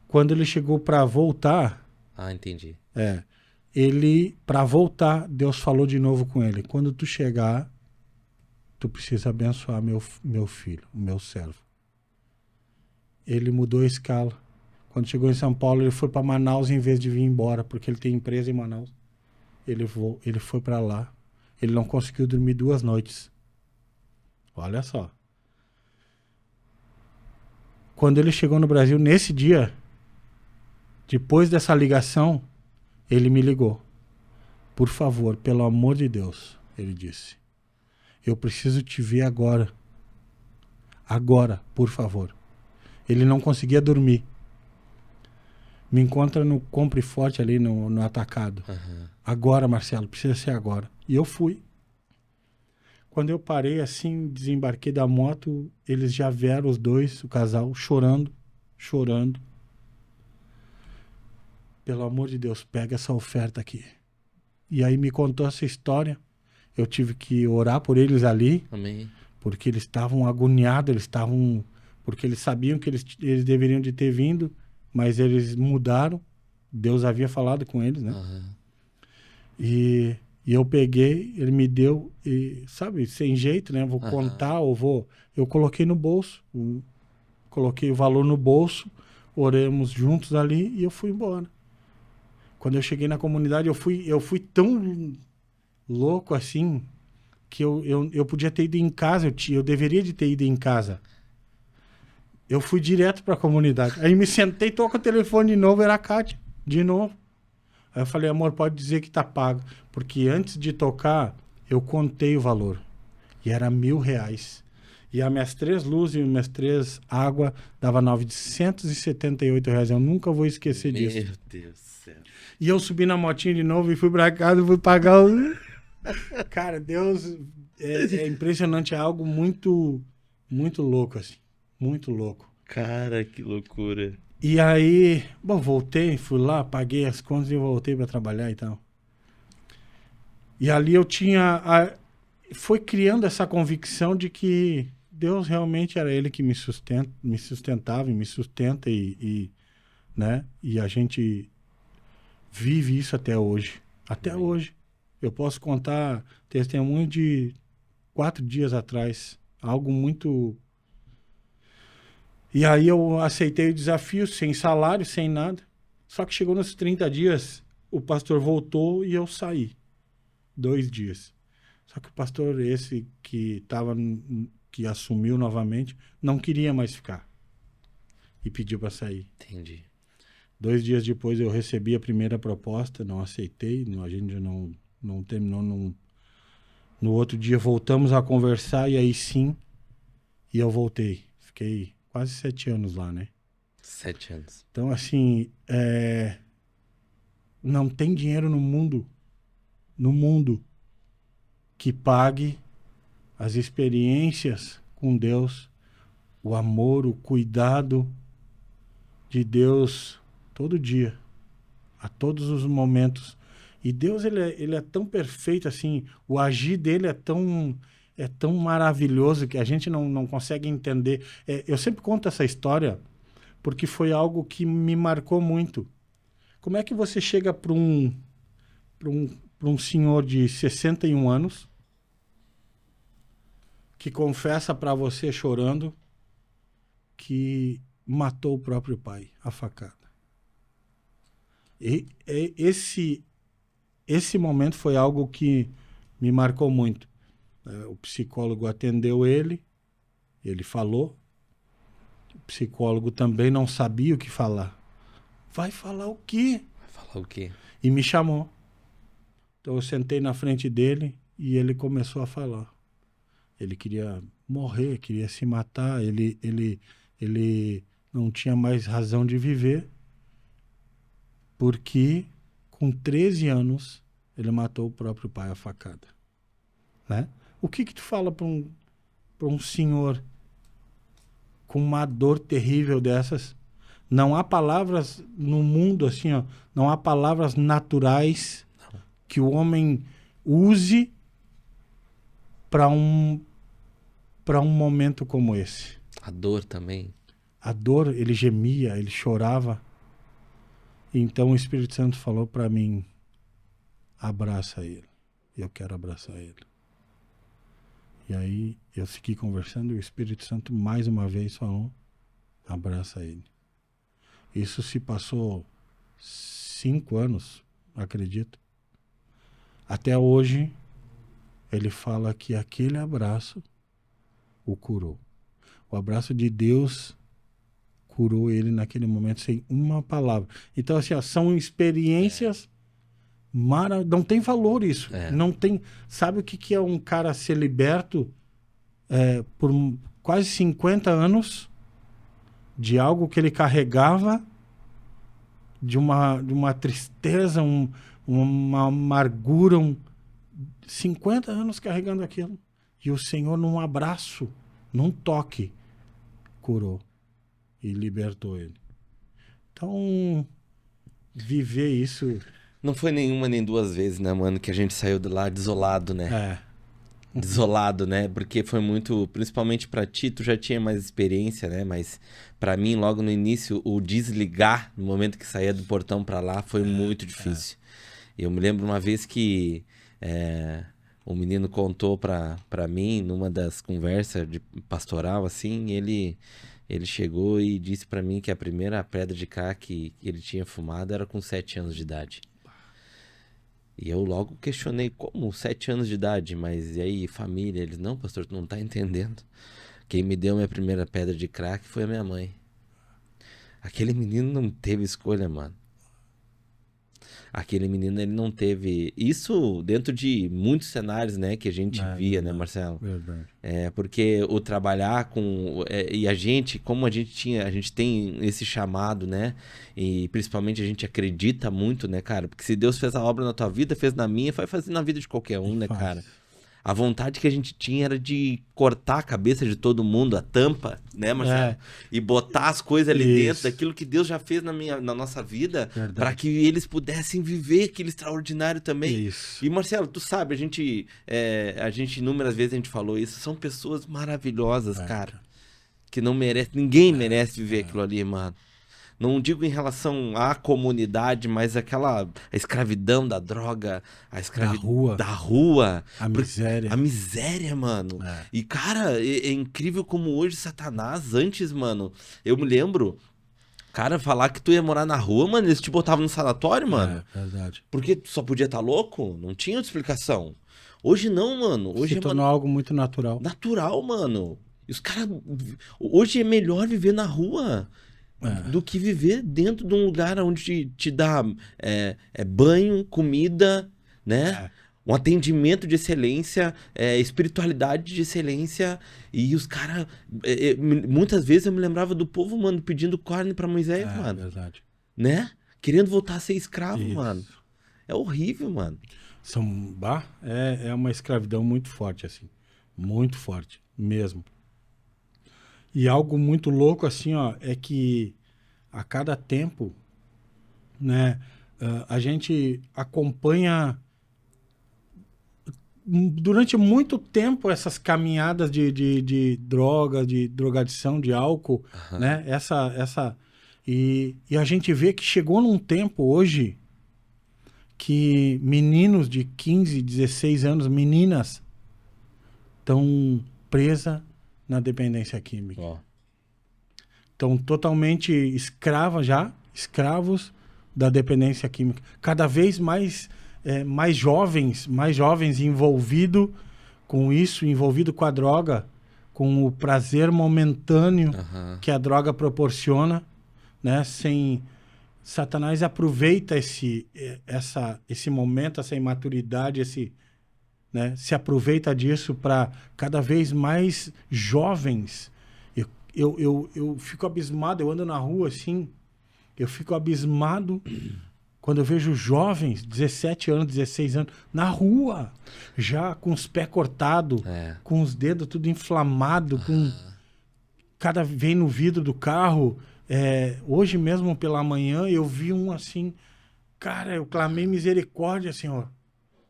[SPEAKER 2] Quando ele chegou para voltar...
[SPEAKER 1] entendi.
[SPEAKER 2] Ele, para voltar, Deus falou de novo com ele. Quando tu chegar, tu precisa abençoar meu filho, o meu servo. Ele mudou a escala. Quando chegou em São Paulo, ele foi para Manaus em vez de vir embora, porque ele tem empresa em Manaus. Ele foi para lá. Ele não conseguiu dormir 2 noites. Olha só. Quando ele chegou no Brasil, nesse dia, depois dessa ligação, ele me ligou. Por favor, pelo amor de Deus, ele disse. Eu preciso te ver agora. Agora, por favor. Ele não conseguia dormir. Me encontra no Compre Forte ali no atacado.
[SPEAKER 1] Uhum.
[SPEAKER 2] Agora, Marcelo, precisa ser agora. E eu fui. Quando eu parei assim, desembarquei da moto, eles já vieram os dois, o casal, chorando. Pelo amor de Deus, pega essa oferta aqui. E aí me contou essa história. Eu tive que orar por eles ali.
[SPEAKER 1] Amém.
[SPEAKER 2] Porque eles estavam agoniados, porque eles sabiam que eles deveriam de ter vindo, mas eles mudaram. Deus havia falado com eles, né?
[SPEAKER 1] Uhum.
[SPEAKER 2] E eu peguei, ele me deu, e, sabe, sem jeito, né? Vou contar ou vou... Eu coloquei no bolso, coloquei o valor no bolso, oramos juntos ali e eu fui embora. Quando eu cheguei na comunidade, eu fui tão louco assim... que eu podia ter ido em casa, eu deveria de ter ido em casa. Eu fui direto para a comunidade. Aí me sentei, toco o telefone de novo, era a Kátia, de novo. Aí eu falei, amor, pode dizer que tá pago. Porque antes de tocar, eu contei o valor. E era R$1.000. E as minhas 3 luzes e as minhas 3 águas dava R$978. Eu nunca vou esquecer disso.
[SPEAKER 1] Meu Deus do céu.
[SPEAKER 2] E eu subi na motinha de novo e fui para casa e fui pagar o... Cara, Deus é impressionante, é algo muito, muito louco, assim. Muito louco.
[SPEAKER 1] Cara, que loucura.
[SPEAKER 2] E aí, bom, voltei, fui lá, paguei as contas e voltei para trabalhar e tal. E ali eu foi criando essa convicção de que Deus realmente era Ele que me sustentava e me sustenta né? E a gente vive isso até hoje. Até hoje. Eu posso contar testemunho de 4 dias atrás. Algo muito... E aí eu aceitei o desafio, sem salário, sem nada. Só que chegou nos 30 dias, o pastor voltou e eu saí. 2 dias. Só que o pastor esse que assumiu novamente, não queria mais ficar. E pediu para sair.
[SPEAKER 1] Entendi.
[SPEAKER 2] 2 dias depois eu recebi a primeira proposta, não aceitei, a gente não terminou. No outro dia voltamos a conversar e aí sim, e eu voltei. Fiquei quase 7 anos lá, né?
[SPEAKER 1] 7 anos.
[SPEAKER 2] Então, assim, não tem dinheiro no mundo, que pague as experiências com Deus, o amor, o cuidado de Deus todo dia, a todos os momentos. E Deus, ele é tão perfeito, assim, o agir dele é tão maravilhoso que a gente não consegue entender. Eu sempre conto essa história porque foi algo que me marcou muito. Como é que você chega para um senhor de 61 anos que confessa para você chorando que matou o próprio pai, a facada? E esse momento foi algo que me marcou muito. O psicólogo atendeu ele falou. O psicólogo também não sabia o que falar. Vai falar o quê?
[SPEAKER 1] Vai falar o quê?
[SPEAKER 2] E me chamou. Então eu sentei na frente dele e ele começou a falar. Ele queria morrer, queria se matar, ele não tinha mais razão de viver, porque com 13 anos ele matou o próprio pai a facada. Né? O que tu fala para um senhor com uma dor terrível dessas? Não há palavras no mundo assim, ó, não há palavras naturais que o homem use para um momento como esse.
[SPEAKER 1] A dor também.
[SPEAKER 2] A dor, ele gemia, ele chorava. Então o Espírito Santo falou para mim, abraça ele. Eu quero abraçar ele. E aí eu fiquei conversando e o Espírito Santo mais uma vez falou, abraça ele. Isso se passou 5 anos, acredito. Até hoje, ele fala que aquele abraço o curou. O abraço de Deus curou ele naquele momento sem uma palavra. Então, assim, ó, são experiências não tem valor isso. Não tem... Sabe o que é um cara ser liberto por quase 50 anos de algo que ele carregava, de uma tristeza, uma amargura, 50 anos carregando aquilo. E o Senhor, num abraço, num toque, curou e libertou ele. Então, viver isso...
[SPEAKER 1] Não foi nenhuma nem duas vezes, né, mano, que a gente saiu de lá desolado, né? Desolado, né? Porque foi muito, principalmente pra ti, tu já tinha mais experiência, né? Mas pra mim, logo no início, o desligar, no momento que saía do portão pra lá, foi muito difícil. Eu me lembro uma vez que um menino contou pra mim, numa das conversas de pastoral, assim, ele chegou e disse pra mim que a primeira pedra de crack que ele tinha fumado era com 7 anos de idade. E eu logo questionei, como 7 anos de idade? Mas e aí, família? Eles, não, pastor, tu não tá entendendo. Quem me deu minha primeira pedra de crack foi a minha mãe. Aquele menino não teve escolha, mano. Aquele menino, ele não teve... Isso dentro de muitos cenários, né, que a gente via, né, Marcelo?
[SPEAKER 2] Verdade.
[SPEAKER 1] Porque o trabalhar com... e a gente, como a gente tem esse chamado, né? E principalmente a gente acredita muito, né, cara? Porque se Deus fez a obra na tua vida, fez na minha, vai fazer na vida de qualquer um, né, cara? A vontade que a gente tinha era de cortar a cabeça de todo mundo, a tampa, né, Marcelo? E botar as coisas ali dentro daquilo que Deus já fez na nossa vida, para que eles pudessem viver aquele extraordinário também.
[SPEAKER 2] Isso.
[SPEAKER 1] E, Marcelo, tu sabe, a gente inúmeras vezes a gente falou isso, são pessoas maravilhosas, cara, que não merecem, ninguém merece viver aquilo ali, mano. Não digo em relação à comunidade, mas a escravidão da droga, a escravidão da rua.
[SPEAKER 2] A miséria.
[SPEAKER 1] A miséria, mano. E, cara, é incrível como hoje Satanás, antes, mano, eu me lembro, cara, falar que tu ia morar na rua, mano, eles te botavam no sanatório, mano.
[SPEAKER 2] Verdade.
[SPEAKER 1] Porque tu só podia estar louco? Não tinha outra explicação. Hoje não, mano. Hoje
[SPEAKER 2] se tornou algo muito natural.
[SPEAKER 1] Natural, mano. E os caras... Hoje é melhor viver na rua do que viver dentro de um lugar onde te dá banho, comida, né? Um atendimento de excelência, espiritualidade de excelência. E os caras... muitas vezes eu me lembrava do povo, mano, pedindo carne pra Moisés, mano.
[SPEAKER 2] Verdade.
[SPEAKER 1] Né? Querendo voltar a ser escravo, mano. É horrível, mano.
[SPEAKER 2] É uma escravidão muito forte, assim. Muito forte, mesmo. E algo muito louco, assim, ó, é que a cada tempo, né, a gente acompanha durante muito tempo essas caminhadas de droga, de drogadição, de álcool, né, e a gente vê que chegou num tempo hoje que meninos de 15, 16 anos, meninas, estão presas na dependência química. Estão totalmente escravos da dependência química. Cada vez mais jovens envolvidos com isso, envolvidos com a droga, com o prazer momentâneo que a droga proporciona, né? Satanás aproveita esse momento, essa imaturidade, né? Se aproveita disso para cada vez mais jovens. Eu fico abismado, eu ando na rua assim, eu fico abismado quando eu vejo jovens, 17 anos, 16 anos, na rua, já com os pés cortados, com os dedos tudo inflamado, vem no vidro do carro. Hoje mesmo pela manhã eu vi um assim, cara, eu clamei misericórdia, Senhor.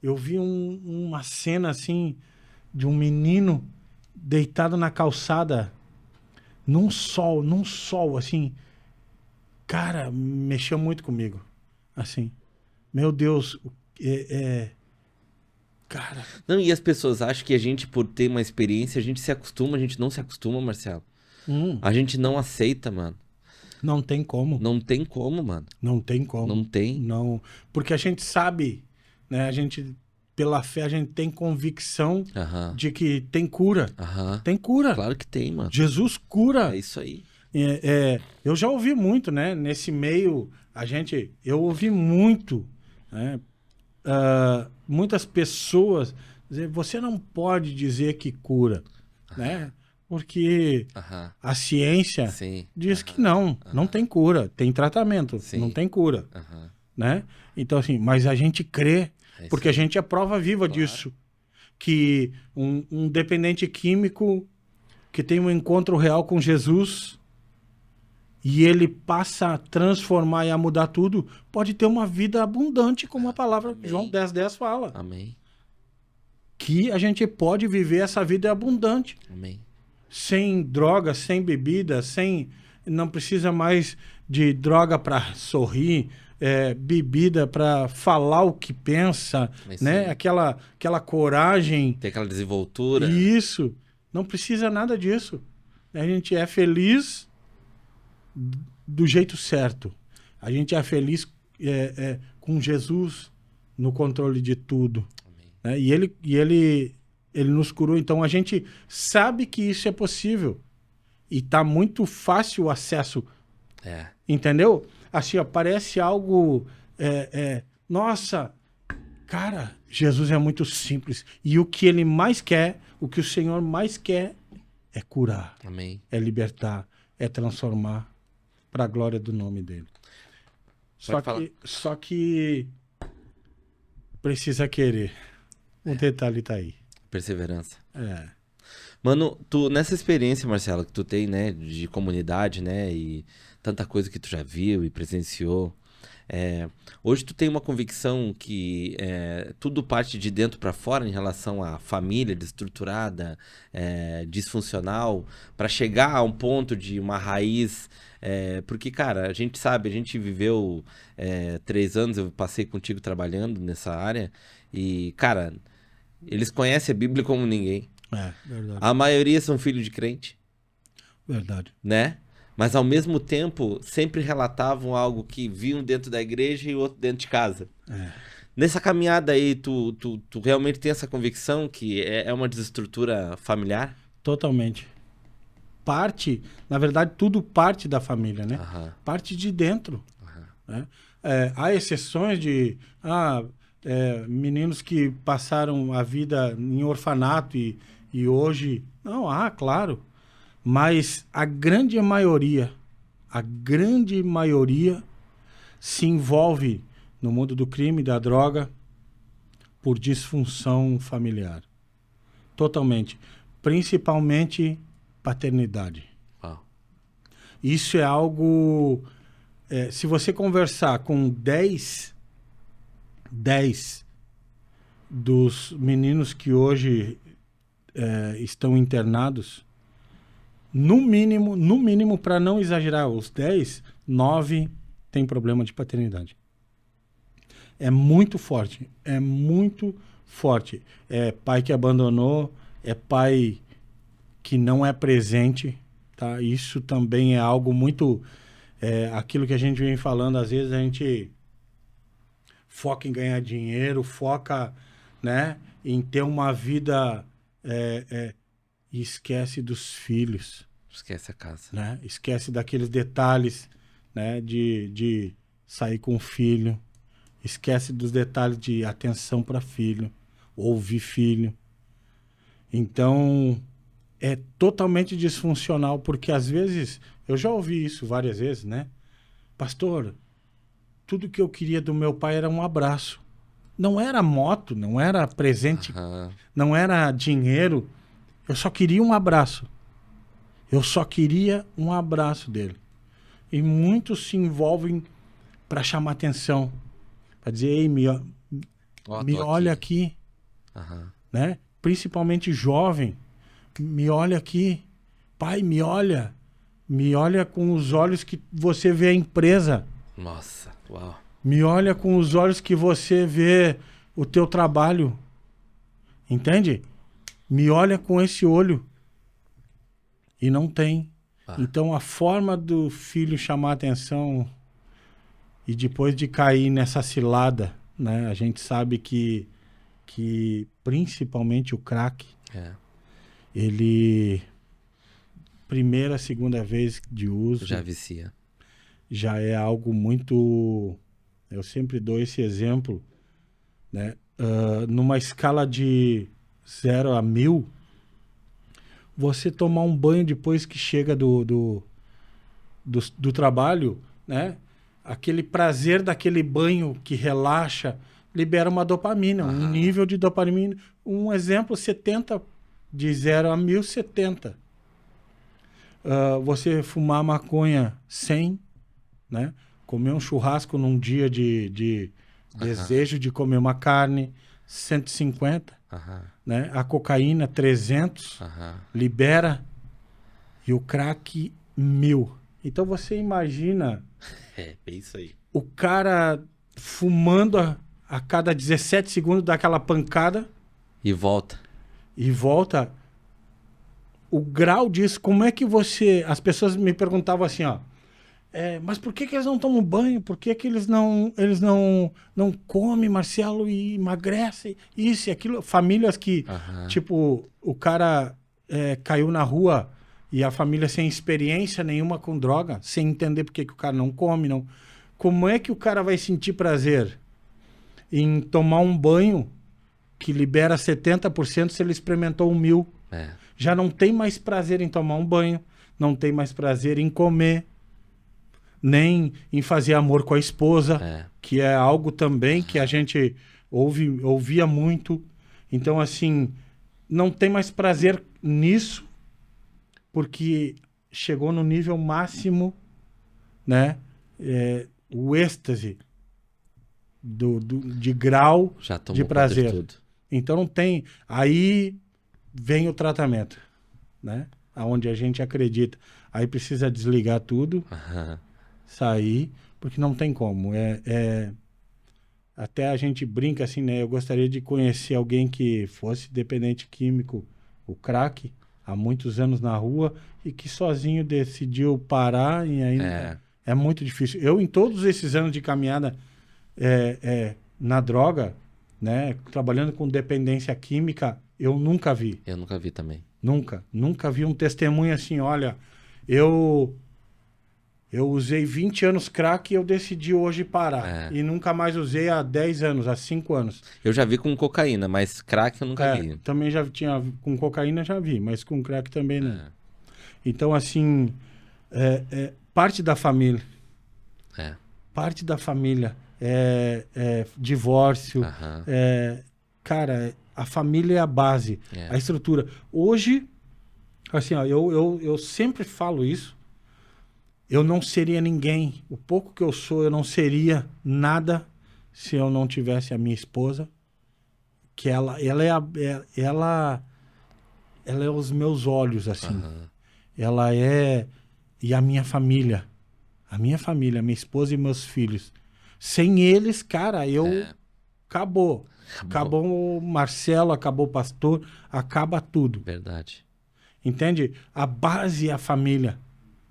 [SPEAKER 2] Eu vi uma cena assim de um menino deitado na calçada num sol assim, cara, mexeu muito comigo, assim, meu Deus, cara.
[SPEAKER 1] Não, e as pessoas acham que a gente, por ter uma experiência, a gente se acostuma, a gente não se acostuma, Marcelo. A gente não aceita, mano.
[SPEAKER 2] Não tem como.
[SPEAKER 1] Não tem como, mano.
[SPEAKER 2] Não tem como.
[SPEAKER 1] Não tem.
[SPEAKER 2] Não, porque a gente sabe, né? A gente pela fé, a gente tem convicção
[SPEAKER 1] Aham.
[SPEAKER 2] de que tem cura.
[SPEAKER 1] Aham.
[SPEAKER 2] Tem cura.
[SPEAKER 1] Claro que tem, mano.
[SPEAKER 2] Jesus cura.
[SPEAKER 1] É isso aí.
[SPEAKER 2] Eu já ouvi muito, né? Nesse meio, eu ouvi muito, né? Muitas pessoas dizer, você não pode dizer que cura, né? Porque
[SPEAKER 1] Aham.
[SPEAKER 2] a ciência
[SPEAKER 1] Sim.
[SPEAKER 2] diz que não tem cura, tem tratamento,
[SPEAKER 1] Sim.
[SPEAKER 2] não tem cura,
[SPEAKER 1] Aham.
[SPEAKER 2] né? Então assim, mas a gente crê,
[SPEAKER 1] É isso
[SPEAKER 2] porque a gente é prova viva disso, que um dependente químico que tem um encontro real com Jesus e ele passa a transformar e a mudar tudo, pode ter uma vida abundante, como a palavra
[SPEAKER 1] Amém.
[SPEAKER 2] João 10:10 fala.
[SPEAKER 1] Amém.
[SPEAKER 2] Que a gente pode viver essa vida abundante.
[SPEAKER 1] Amém.
[SPEAKER 2] Sem droga, sem bebida, não precisa mais de droga para sorrir, bebida para falar o que pensa,
[SPEAKER 1] Isso
[SPEAKER 2] né?
[SPEAKER 1] aí.
[SPEAKER 2] Aquela coragem.
[SPEAKER 1] Tem aquela desenvoltura.
[SPEAKER 2] Isso. Não precisa nada disso. A gente é feliz do jeito certo. A gente é feliz com Jesus no controle de tudo.
[SPEAKER 1] Amém.
[SPEAKER 2] Né? E ele nos curou. Então a gente sabe que isso é possível. E tá muito fácil o acesso.
[SPEAKER 1] É.
[SPEAKER 2] Entendeu? Assim, ó, parece algo... nossa, cara, Jesus é muito simples. E o que ele mais quer, o que o Senhor mais quer é curar,
[SPEAKER 1] Amém.
[SPEAKER 2] é libertar, é transformar para a glória do nome dele. Só que precisa querer. O detalhe tá aí.
[SPEAKER 1] Perseverança.
[SPEAKER 2] É.
[SPEAKER 1] Mano, tu, nessa experiência, Marcelo, que tu tem, né, de comunidade, né, e tanta coisa que tu já viu e presenciou, hoje tu tem uma convicção que tudo parte de dentro para fora em relação à família desestruturada, disfuncional, para chegar a um ponto de uma raiz, porque, cara, a gente sabe, a gente viveu 3 anos, eu passei contigo trabalhando nessa área, e, cara, eles conhecem a Bíblia como ninguém.
[SPEAKER 2] Verdade.
[SPEAKER 1] A maioria são filhos de crente,
[SPEAKER 2] Verdade.
[SPEAKER 1] né? Mas ao mesmo tempo sempre relatavam algo que viam dentro da igreja e outro dentro de casa. Nessa caminhada aí, tu realmente tem essa convicção que é uma desestrutura familiar?
[SPEAKER 2] Totalmente. Na verdade, tudo parte da família, né?
[SPEAKER 1] Aham.
[SPEAKER 2] Parte de dentro. Né? Há exceções de meninos que passaram a vida em orfanato e hoje... Não, claro. Mas a grande maioria se envolve no mundo do crime, da droga, por disfunção familiar. Totalmente. Principalmente paternidade.
[SPEAKER 1] Uau.
[SPEAKER 2] Isso é algo... se você conversar com 10 dos meninos que hoje estão internados, no mínimo, para não exagerar, os 10, 9 têm problema de paternidade. É muito forte. É muito forte. É pai que abandonou, é pai que não é presente, tá? Isso também é algo muito... aquilo que a gente vem falando, às vezes a gente foca em ganhar dinheiro, foca, né, em ter uma vida e esquece dos filhos.
[SPEAKER 1] Esquece a casa.
[SPEAKER 2] Né? Esquece daqueles detalhes, né, de sair com o filho. Esquece dos detalhes de atenção para filho, ouvir filho. Então, é totalmente disfuncional, porque às vezes, eu já ouvi isso várias vezes, né? Pastor, tudo que eu queria do meu pai era um abraço. Não era moto, não era presente, não era dinheiro. Eu só queria um abraço. Eu só queria um abraço dele. E muitos se envolvem para chamar atenção. Para dizer, ei, me olha aqui. Né? Principalmente jovem. Me olha aqui. Pai, me olha. Me olha com os olhos que você vê a empresa.
[SPEAKER 1] Nossa, uau.
[SPEAKER 2] Me olha com os olhos que você vê o teu trabalho. Entende? Me olha com esse olho. E não tem. Então, a forma do filho chamar atenção e depois de cair nessa cilada, né? A gente sabe que que principalmente o crack,
[SPEAKER 1] É.
[SPEAKER 2] ele, primeira, segunda vez de uso,
[SPEAKER 1] Já vicia.
[SPEAKER 2] já é algo muito... Eu sempre dou esse exemplo, né? Numa escala de 0 a 1000, você tomar um banho depois que chega do trabalho, né? Aquele prazer daquele banho que relaxa, libera uma dopamina, um nível de dopamina. Um exemplo, 70, de 0 a 1000, 70. Você fumar maconha 100, né? Comer um churrasco num dia de desejo de comer uma carne, 150. Né? A cocaína, 300. Libera. E o crack, 1000. Então você imagina...
[SPEAKER 1] É isso aí.
[SPEAKER 2] O cara fumando a cada 17 segundos dá aquela pancada.
[SPEAKER 1] E volta.
[SPEAKER 2] E volta. O grau disso, como é que você... As pessoas me perguntavam assim, ó. Mas por que eles não tomam banho? Por que eles não comem, Marcelo, e emagrecem? Isso e aquilo. Famílias que, tipo, o cara caiu na rua e a família sem experiência nenhuma com droga, sem entender por que o cara não come, não. Como é que o cara vai sentir prazer em tomar um banho que libera 70% se ele experimentou 1000? Já não tem mais prazer em tomar um banho, não tem mais prazer em comer, nem em fazer amor com a esposa, que é algo também que a gente ouvia muito. Então, assim, não tem mais prazer nisso, porque chegou no nível máximo, né? O êxtase de grau de prazer. Tudo. Então não tem... Aí vem o tratamento, né? Aonde a gente acredita. Aí precisa desligar tudo, sair, porque não tem como. Até a gente brinca assim, né? Eu gostaria de conhecer alguém que fosse dependente químico, o crack, há muitos anos na rua, e que sozinho decidiu parar e ainda... É muito difícil. Eu, em todos esses anos de caminhada na droga, né, trabalhando com dependência química, eu nunca vi.
[SPEAKER 1] Eu nunca vi também.
[SPEAKER 2] Nunca vi um testemunho assim, olha, eu usei 20 anos crack e eu decidi hoje parar. E nunca mais usei há 10 anos, há 5 anos.
[SPEAKER 1] Eu já vi com cocaína, mas crack eu nunca vi.
[SPEAKER 2] Também já tinha, com cocaína já vi, mas com crack também não. Então, assim, parte da família. Parte da família. Divórcio. Cara, a família é a base, a estrutura. Hoje, assim, ó, eu sempre falo isso. Eu não seria ninguém. O pouco que eu sou, eu não seria nada se eu não tivesse a minha esposa. Que ela é os meus olhos, assim. Ela é... E a minha família. A minha família, minha esposa e meus filhos. Sem eles, cara, acabou. Acabou o Marcelo, acabou o pastor, acaba tudo.
[SPEAKER 1] Verdade.
[SPEAKER 2] Entende? A base é a família.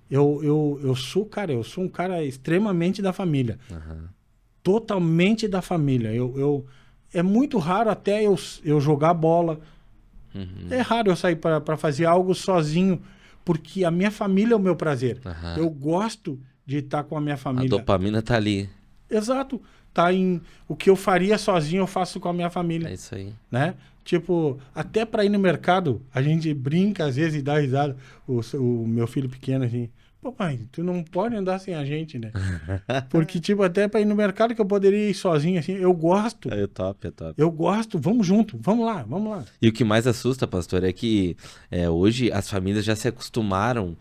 [SPEAKER 2] Eu sou um cara extremamente da família. Totalmente da família. É muito raro até eu jogar bola. É raro eu sair para fazer algo sozinho, porque a minha família é o meu prazer. Eu gosto de estar com a minha família.
[SPEAKER 1] A dopamina tá ali.
[SPEAKER 2] Exato. Tá em... O que eu faria sozinho, eu faço com a minha família.
[SPEAKER 1] É isso aí.
[SPEAKER 2] Né? Tipo, até para ir no mercado, a gente brinca às vezes e dá risada. O meu filho pequeno, assim... Pô, pai, tu não pode andar sem a gente, né? Porque, tipo, até para ir no mercado que eu poderia ir sozinho, assim, eu gosto.
[SPEAKER 1] É top.
[SPEAKER 2] Eu gosto, vamos junto, vamos lá.
[SPEAKER 1] E o que mais assusta, pastor, é que hoje as famílias já se acostumaram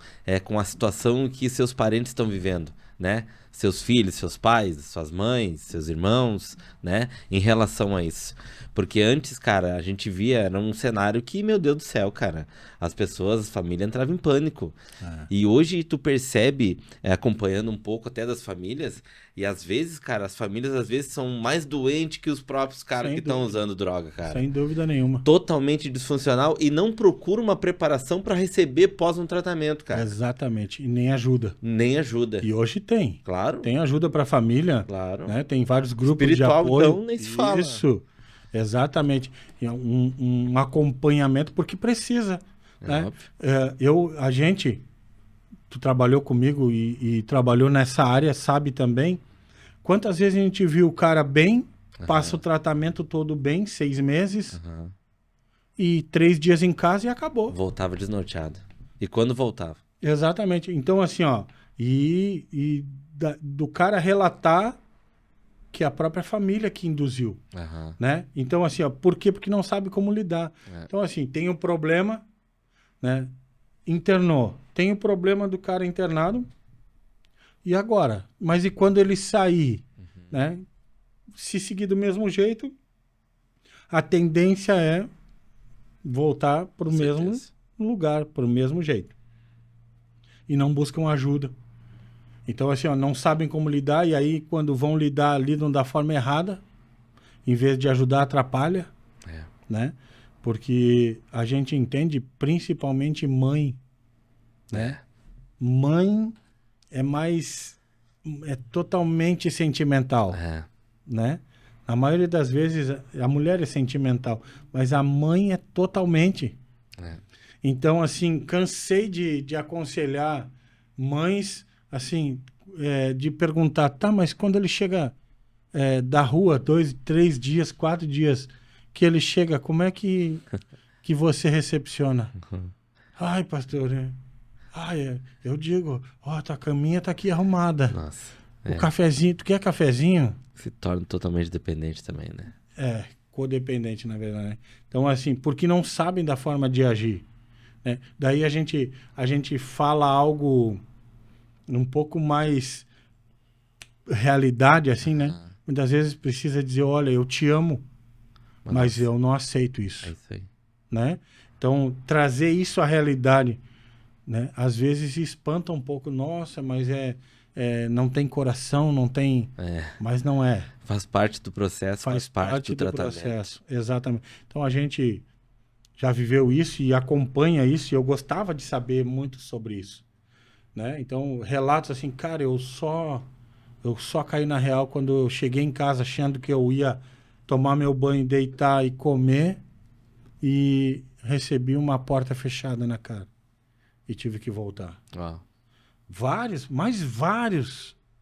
[SPEAKER 1] com a situação que seus parentes estão vivendo, né? Seus filhos, seus pais, suas mães, seus irmãos, né? Em relação a isso. Porque antes, cara, a gente via, era um cenário que, meu Deus do céu, cara, as pessoas, as famílias entravam em pânico. E hoje tu percebe, acompanhando um pouco até das famílias, e às vezes, cara, as famílias às vezes são mais doentes que os próprios caras que estão usando droga, cara.
[SPEAKER 2] Sem dúvida nenhuma.
[SPEAKER 1] Totalmente disfuncional e não procura uma preparação para receber pós um tratamento, cara.
[SPEAKER 2] Exatamente. E nem ajuda.
[SPEAKER 1] E
[SPEAKER 2] hoje tem.
[SPEAKER 1] Claro.
[SPEAKER 2] Tem ajuda para a família.
[SPEAKER 1] Claro.
[SPEAKER 2] Né? Tem vários grupos
[SPEAKER 1] espiritual,
[SPEAKER 2] de apoio.
[SPEAKER 1] Então, nem se fala.
[SPEAKER 2] Isso. Exatamente. E um acompanhamento, porque precisa. Né? A gente, tu trabalhou comigo e trabalhou nessa área, sabe também, quantas vezes a gente viu o cara bem, passa o tratamento todo bem, 6 meses, e 3 dias em casa e acabou.
[SPEAKER 1] Voltava desnorteado. E quando voltava?
[SPEAKER 2] Exatamente. Então, assim, ó, do cara relatar que a própria família que induziu, né? Então, assim, ó, por quê? Porque não sabe como lidar. Então, assim, tem um problema, né? Internou. Tem o problema do cara internado. E agora? Mas e quando ele sair, né? Se seguir do mesmo jeito, a tendência é voltar para o mesmo lugar, para o mesmo jeito. E não buscam ajuda. Então, assim, ó, não sabem como lidar, e aí, quando vão lidar, lidam da forma errada, em vez de ajudar, atrapalha, né? Porque a gente entende, principalmente mãe, né? Mãe é totalmente sentimental, né? A maioria das vezes, a mulher é sentimental, mas a mãe é totalmente. Então, assim, cansei de aconselhar mães, assim, de perguntar, tá, mas quando ele chega da rua, 2, 3 dias, 4 dias, que ele chega, como é que você recepciona? Ai, pastor, eu digo, ó, tua caminha tá aqui arrumada.
[SPEAKER 1] Nossa.
[SPEAKER 2] O cafezinho, tu quer cafezinho?
[SPEAKER 1] Se torna totalmente dependente também, né?
[SPEAKER 2] Codependente, na verdade. Né? Então, assim, porque não sabem da forma de agir. Né? Daí a gente fala algo um pouco mais realidade, assim, né? Muitas vezes precisa dizer, olha, eu te amo, mas eu não aceito isso.
[SPEAKER 1] É isso aí.
[SPEAKER 2] Né? Então, trazer isso à realidade, né? Às vezes espanta um pouco, nossa, mas não tem coração, não tem... Mas não é.
[SPEAKER 1] Faz parte do processo, faz parte do tratamento.
[SPEAKER 2] Processo, exatamente. Então, a gente já viveu isso e acompanha isso, e eu gostava de saber muito sobre isso. Né? Então, relatos assim, cara, eu só caí na real quando eu cheguei em casa achando que eu ia tomar meu banho, deitar e comer, e recebi uma porta fechada na cara. E tive que voltar. Vários,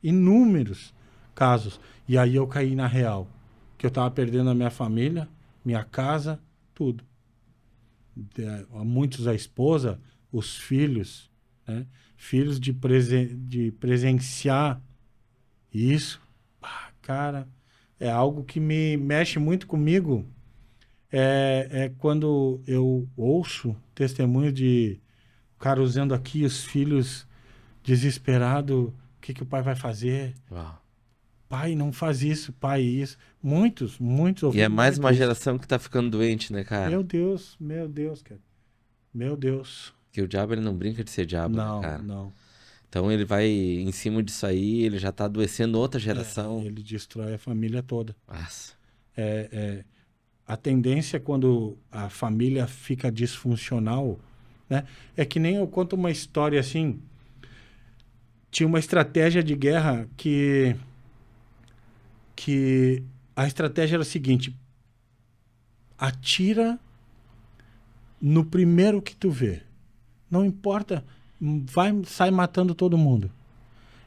[SPEAKER 2] inúmeros casos. E aí eu caí na real. Que eu estava perdendo a minha família, minha casa, tudo. Muitos a esposa, os filhos, né? Filhos de presenciar isso. Cara, é algo que me mexe muito comigo. Quando eu ouço testemunho de o cara usando aqui os filhos desesperado, o que o pai vai fazer? Pai, não faz isso, pai, isso. Muitos.
[SPEAKER 1] E é mais uma geração que tá ficando doente, né, cara?
[SPEAKER 2] Meu Deus, cara. Meu Deus.
[SPEAKER 1] Que o diabo, ele não brinca de ser diabo, né, cara?
[SPEAKER 2] Não.
[SPEAKER 1] Então ele vai em cima disso aí, ele já tá adoecendo outra geração.
[SPEAKER 2] Ele destrói a família toda.
[SPEAKER 1] Nossa.
[SPEAKER 2] A tendência quando a família fica disfuncional, né? É que nem eu conto uma história assim. Tinha uma estratégia de guerra que a estratégia era a seguinte: atira no primeiro que tu vê. Não importa, sai matando todo mundo.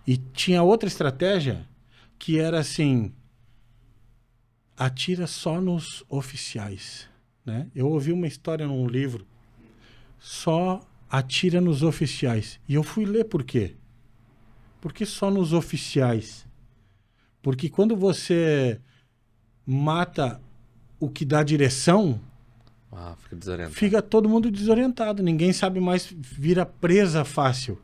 [SPEAKER 2] E tinha outra estratégia que era assim: atira só nos oficiais. Né? Eu ouvi uma história num livro, só atira nos oficiais. E eu fui ler por quê. Por que só nos oficiais? Porque quando você mata o que dá direção,
[SPEAKER 1] fica desorientado.
[SPEAKER 2] Fica todo mundo desorientado. Ninguém sabe mais, vira presa fácil.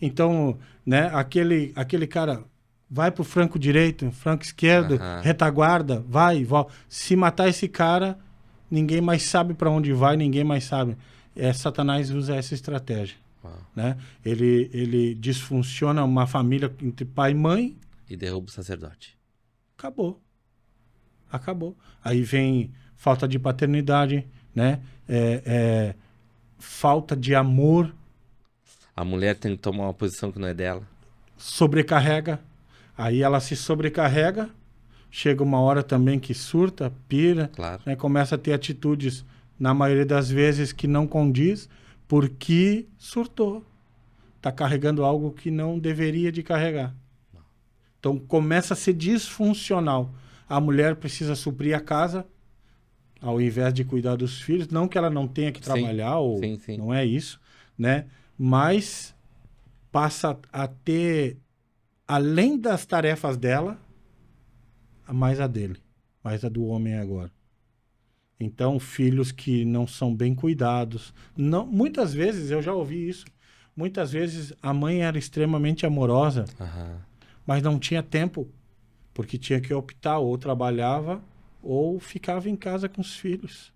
[SPEAKER 2] Então, né, aquele cara vai pro flanco direito, flanco esquerdo, retaguarda, vai e volta. Se matar esse cara, ninguém mais sabe para onde vai, ninguém mais sabe. Satanás usa essa estratégia. Né? Ele disfunciona uma família entre pai e mãe.
[SPEAKER 1] E derruba o sacerdote.
[SPEAKER 2] Acabou. Aí vem falta de paternidade, né? Falta de amor.
[SPEAKER 1] A mulher tem que tomar uma posição que não é dela.
[SPEAKER 2] Sobrecarrega. Aí ela se sobrecarrega, chega uma hora também que surta, pira,
[SPEAKER 1] Claro.
[SPEAKER 2] né? Começa a ter atitudes, na maioria das vezes, que não condiz, porque surtou. Está carregando algo que não deveria de carregar. Então, começa a ser disfuncional. A mulher precisa suprir a casa, ao invés de cuidar dos filhos. Não que ela não tenha que trabalhar, ou
[SPEAKER 1] sim.
[SPEAKER 2] não é isso, né? Mas passa a ter, além das tarefas dela, mais a dele, mais a do homem agora. Então, filhos que não são bem cuidados. Não, muitas vezes, eu já ouvi isso, muitas vezes a mãe era extremamente amorosa, mas não tinha tempo, porque tinha que optar, ou trabalhava, ou ficava em casa com os filhos,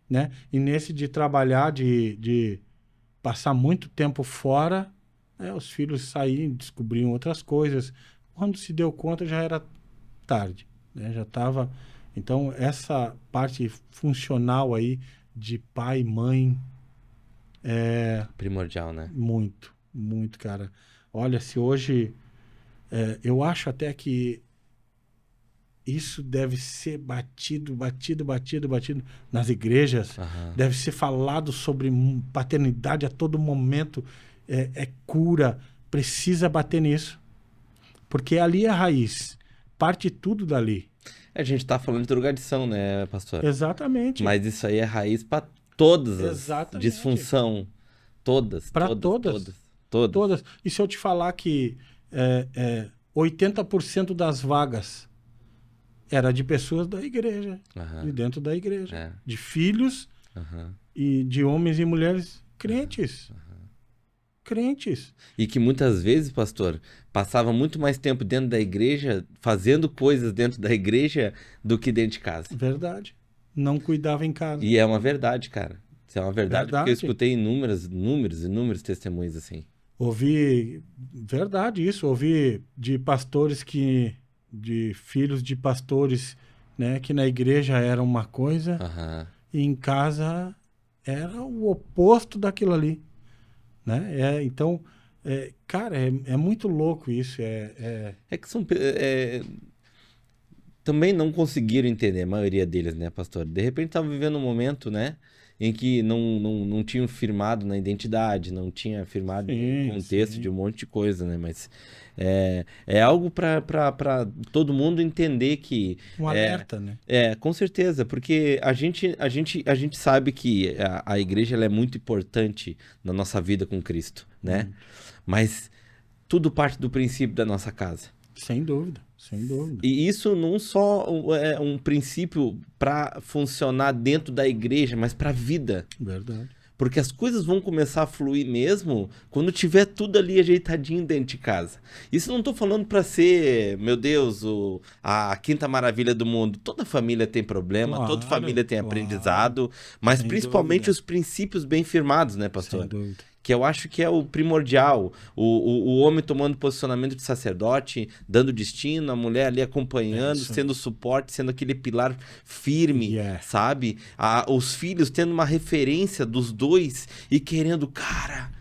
[SPEAKER 2] né? E nesse de trabalhar, de passar muito tempo fora, né, os filhos saíam, descobriam outras coisas. Quando se deu conta, já era tarde, né? Já estava... Então, essa parte funcional aí de pai e mãe é...
[SPEAKER 1] Primordial, né?
[SPEAKER 2] Muito, muito, cara. Olha, se hoje... eu acho até que isso deve ser batido nas igrejas. Deve ser falado sobre paternidade a todo momento. É cura. Precisa bater nisso. Porque ali é a raiz. Parte tudo dali.
[SPEAKER 1] A gente tá falando de drogadição, né, pastor?
[SPEAKER 2] Exatamente.
[SPEAKER 1] Mas isso aí é raiz para todas as
[SPEAKER 2] Exatamente.
[SPEAKER 1] disfunção. Todas.
[SPEAKER 2] Para todas. E se eu te falar que 80% das vagas era de pessoas da igreja, de dentro da igreja, de filhos e de homens e mulheres crentes. Crentes.
[SPEAKER 1] E que muitas vezes, pastor, passava muito mais tempo dentro da igreja, fazendo coisas dentro da igreja, do que dentro de casa.
[SPEAKER 2] Verdade. Não cuidava em casa.
[SPEAKER 1] E é uma verdade, cara. Isso é uma verdade, porque eu escutei inúmeros testemunhos assim.
[SPEAKER 2] Ouvi, verdade isso, ouvi de pastores de filhos de pastores, né, que na igreja era uma coisa e em casa era o oposto daquilo ali, né? Então, cara, é muito louco isso.
[SPEAKER 1] É que são... também não conseguiram entender, a maioria deles, né, pastor? De repente estavam vivendo um momento, né, em que não tinham firmado na identidade, não tinha firmado no contexto de um monte de coisa, né? Mas é algo para todo mundo entender que...
[SPEAKER 2] Um alerta, né?
[SPEAKER 1] Com certeza, porque a gente sabe que a igreja ela é muito importante na nossa vida com Cristo, né? Mas tudo parte do princípio da nossa casa.
[SPEAKER 2] Sem dúvida. Sem dúvida.
[SPEAKER 1] E isso não só é um princípio para funcionar dentro da igreja, mas para a vida.
[SPEAKER 2] Verdade.
[SPEAKER 1] Porque as coisas vão começar a fluir mesmo quando tiver tudo ali ajeitadinho dentro de casa. Isso não estou falando para ser, meu Deus, a quinta maravilha do mundo. Toda família tem problema, toda família tem aprendizado, mas sem principalmente dúvida. Os princípios bem firmados, né, pastor?
[SPEAKER 2] Sem dúvida.
[SPEAKER 1] Que eu acho que é o primordial. O homem tomando posicionamento de sacerdote, dando destino, a mulher ali acompanhando, sendo suporte, sendo aquele pilar firme, sabe? Os filhos tendo uma referência dos dois e querendo, cara,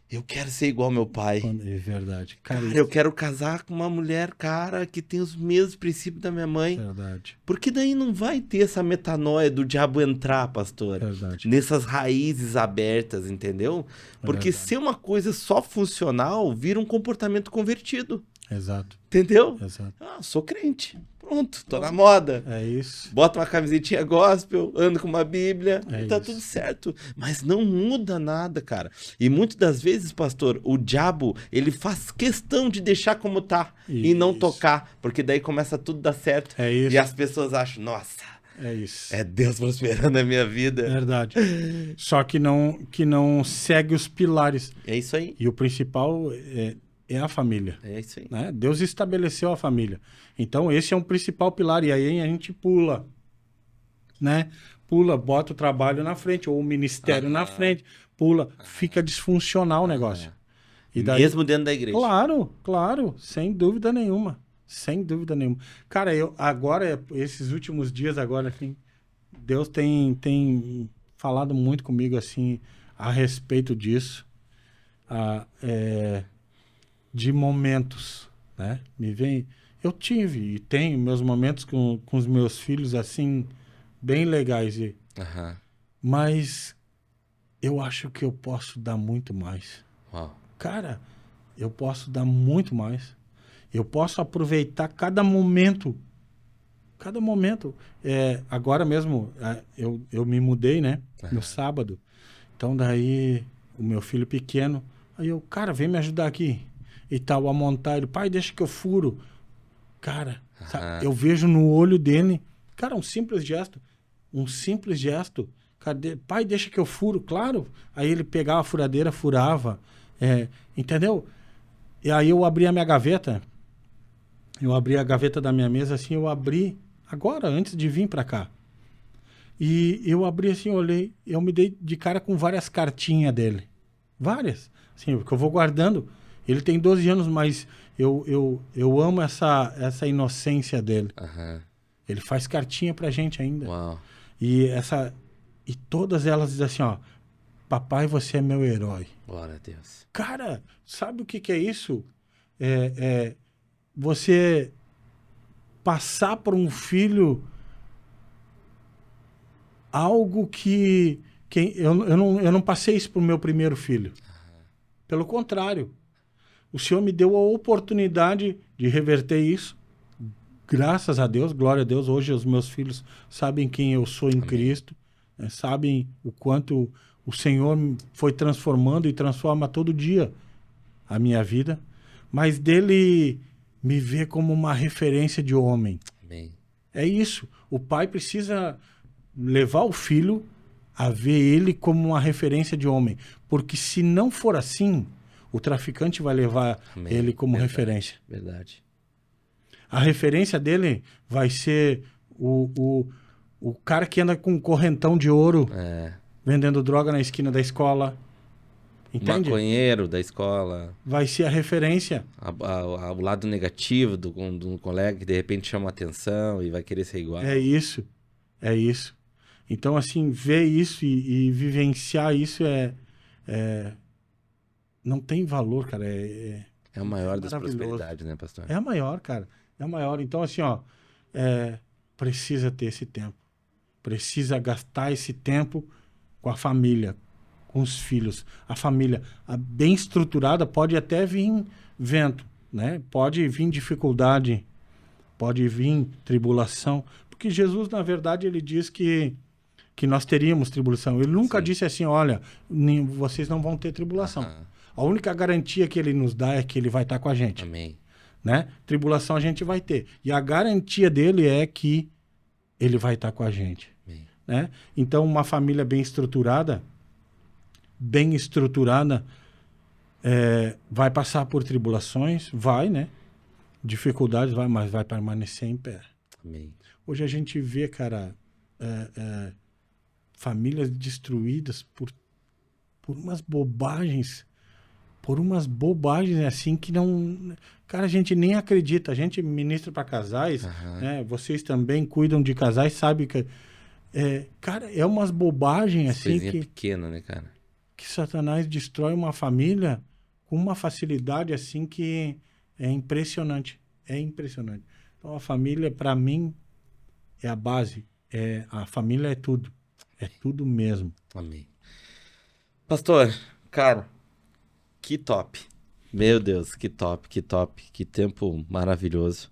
[SPEAKER 1] eu quero ser igual ao meu pai.
[SPEAKER 2] É verdade.
[SPEAKER 1] Cara, eu quero casar com uma mulher, cara, que tem os mesmos princípios da minha mãe.
[SPEAKER 2] Verdade.
[SPEAKER 1] Porque daí não vai ter essa metanoia do diabo entrar, pastor.
[SPEAKER 2] Verdade.
[SPEAKER 1] Nessas raízes abertas, entendeu? Porque ser uma coisa só funcional vira um comportamento convertido.
[SPEAKER 2] Exato.
[SPEAKER 1] Entendeu?
[SPEAKER 2] Exato.
[SPEAKER 1] Sou crente. Pronto, tô na moda.
[SPEAKER 2] É isso.
[SPEAKER 1] Bota uma camisetinha gospel, ando com uma bíblia, e tá
[SPEAKER 2] isso.
[SPEAKER 1] tudo certo. Mas não muda nada, cara. E muitas das vezes, pastor, o diabo, ele faz questão de deixar como tá e não tocar, porque daí começa tudo a dar certo.
[SPEAKER 2] É isso.
[SPEAKER 1] E as pessoas acham, nossa,
[SPEAKER 2] é isso.
[SPEAKER 1] É Deus prosperando a minha vida.
[SPEAKER 2] Verdade. Só que não segue os pilares.
[SPEAKER 1] É isso aí.
[SPEAKER 2] E o principal é a família.
[SPEAKER 1] É isso aí.
[SPEAKER 2] Né? Deus estabeleceu a família. Então, esse é um principal pilar. E aí a gente pula. Né? Pula, bota o trabalho na frente, ou o ministério na frente. Pula. Fica disfuncional o negócio.
[SPEAKER 1] E daí... Mesmo dentro da igreja.
[SPEAKER 2] Claro. Sem dúvida nenhuma. Sem dúvida nenhuma. Cara, esses últimos dias agora, assim, Deus tem falado muito comigo, assim, a respeito disso. De momentos, né? Eu tive e tenho meus momentos com os meus filhos, assim, bem legais.
[SPEAKER 1] Aham.
[SPEAKER 2] Mas eu acho que eu posso dar muito mais.
[SPEAKER 1] Uau.
[SPEAKER 2] Cara, eu posso dar muito mais. Eu posso aproveitar cada momento. Cada momento. Agora mesmo, eu me mudei, né? No sábado. Então, daí, o meu filho pequeno, aí eu, cara, vem me ajudar aqui. E tal, a montar. Ele, pai, deixa que eu furo. Cara, sabe, eu vejo no olho dele, cara, um simples gesto. Um simples gesto. Cara, pai, deixa que eu furo, claro. Aí ele pegava a furadeira, furava. Entendeu? E aí eu abri a minha gaveta. Eu abri a gaveta da minha mesa, assim, eu abri agora, antes de vir pra cá. E eu abri assim, olhei, eu me dei de cara com várias cartinhas dele. Várias. Assim, porque eu vou guardando. Ele tem 12 anos, mas eu amo essa inocência dele.
[SPEAKER 1] Aham.
[SPEAKER 2] Ele faz cartinha pra gente ainda.
[SPEAKER 1] Uau.
[SPEAKER 2] E todas elas dizem assim, ó, papai, você é meu herói.
[SPEAKER 1] Glória a Deus.
[SPEAKER 2] Cara, sabe o que é isso? Você passar por um filho algo que eu não passei isso pro meu primeiro filho. Pelo contrário, o Senhor me deu a oportunidade de reverter isso. Graças a Deus, glória a Deus. Hoje os meus filhos sabem quem eu sou em
[SPEAKER 1] Amém.
[SPEAKER 2] Cristo, né? Sabem o quanto o Senhor foi transformando e transforma todo dia a minha vida. Mas dele me ver como uma referência de homem.
[SPEAKER 1] Amém.
[SPEAKER 2] É isso. O pai precisa levar o filho a ver ele como uma referência de homem. Porque se não for assim, o traficante vai levar
[SPEAKER 1] Amém.
[SPEAKER 2] ele como
[SPEAKER 1] Verdade.
[SPEAKER 2] referência.
[SPEAKER 1] Verdade.
[SPEAKER 2] A referência dele vai ser o cara que anda com um correntão de ouro vendendo droga na esquina da escola. Entende?
[SPEAKER 1] Maconheiro da escola.
[SPEAKER 2] Vai ser a referência.
[SPEAKER 1] O lado negativo do colega que de repente chama atenção e vai querer ser igual.
[SPEAKER 2] É isso. É isso. Então, assim, ver isso e vivenciar isso não tem valor, cara.
[SPEAKER 1] É a maior das
[SPEAKER 2] maravilhoso.
[SPEAKER 1] prosperidades, né, pastor?
[SPEAKER 2] É a maior, cara. É a maior. Então, assim, ó, precisa ter esse tempo. Precisa gastar esse tempo com a família, com os filhos. A família bem estruturada pode até vir vento, né? Pode vir dificuldade, pode vir tribulação. Porque Jesus, na verdade, ele diz que nós teríamos tribulação. Ele nunca
[SPEAKER 1] Sim.
[SPEAKER 2] disse assim, olha, vocês não vão ter tribulação. A única garantia que ele nos dá é que ele vai estar com a gente.
[SPEAKER 1] Amém.
[SPEAKER 2] Né? Tribulação a gente vai ter. E a garantia dele é que ele vai estar com a gente.
[SPEAKER 1] Amém.
[SPEAKER 2] Né? Então, uma família bem estruturada, vai passar por tribulações, vai, né? Dificuldades, vai, mas vai permanecer em pé.
[SPEAKER 1] Amém.
[SPEAKER 2] Hoje a gente vê, cara, famílias destruídas por umas bobagens. Por umas bobagens assim que não... Cara, a gente nem acredita. A gente ministra para casais, né? Vocês também cuidam de casais, sabe que... cara, é umas bobagens assim
[SPEAKER 1] Coisinha pequena, né, cara?
[SPEAKER 2] que Satanás destrói uma família com uma facilidade assim que é impressionante. É impressionante. Então a família, para mim, é a base. A família é tudo. É tudo mesmo.
[SPEAKER 1] Amém. Pastor, cara, que top. Meu Deus, que top, que top. Que tempo maravilhoso.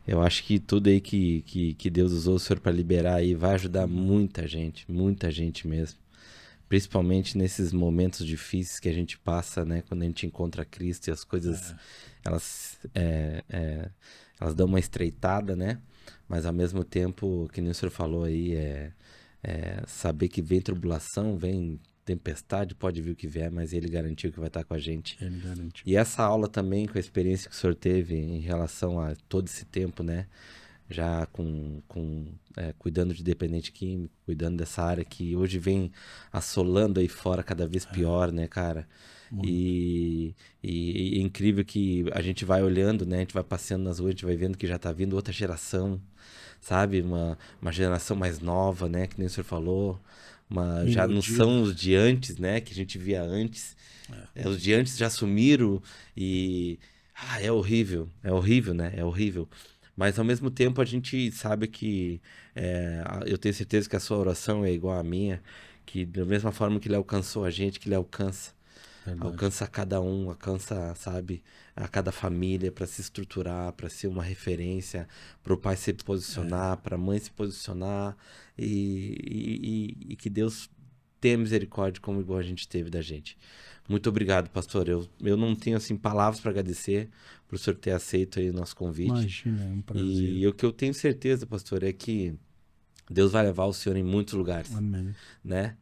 [SPEAKER 1] Eu acho que tudo aí que Deus usou o Senhor para liberar aí vai ajudar muita gente mesmo. Principalmente nesses momentos difíceis que a gente passa, né? Quando a gente encontra Cristo e as coisas, elas dão uma estreitada, né? Mas ao mesmo tempo, que nem o Senhor falou aí, saber que vem tribulação, vem tempestade, pode vir o que vier, mas Ele garantiu que vai estar com a gente.
[SPEAKER 2] Ele garantiu.
[SPEAKER 1] E essa aula também, com a experiência que o Senhor teve em relação a todo esse tempo, né? Já cuidando de dependente químico, cuidando dessa área que hoje vem assolando aí fora cada vez pior, né, cara? E é incrível que a gente vai olhando, né? A gente vai passeando nas ruas, a gente vai vendo que já tá vindo outra geração, sabe? Uma geração mais nova, né? Que nem o senhor falou. Já não são os de antes, né? Que a gente via antes. Os de antes já sumiram É horrível, né? É horrível. Mas ao mesmo tempo a gente sabe que eu tenho certeza que a sua oração é igual à minha, que da mesma forma que ele alcançou a gente, que ele alcança.
[SPEAKER 2] Verdade.
[SPEAKER 1] Alcança cada um, alcança, sabe, a cada família para se estruturar, para ser uma referência, para o pai se posicionar, para a mãe se posicionar e que Deus tenha misericórdia como igual a gente teve da gente. Muito obrigado, pastor. Eu não tenho assim palavras para agradecer por o senhor ter aceito aí o nosso convite.
[SPEAKER 2] Imagina, é um prazer.
[SPEAKER 1] E o que eu tenho certeza, pastor, é que Deus vai levar o senhor em muitos lugares.
[SPEAKER 2] Amém.
[SPEAKER 1] Né?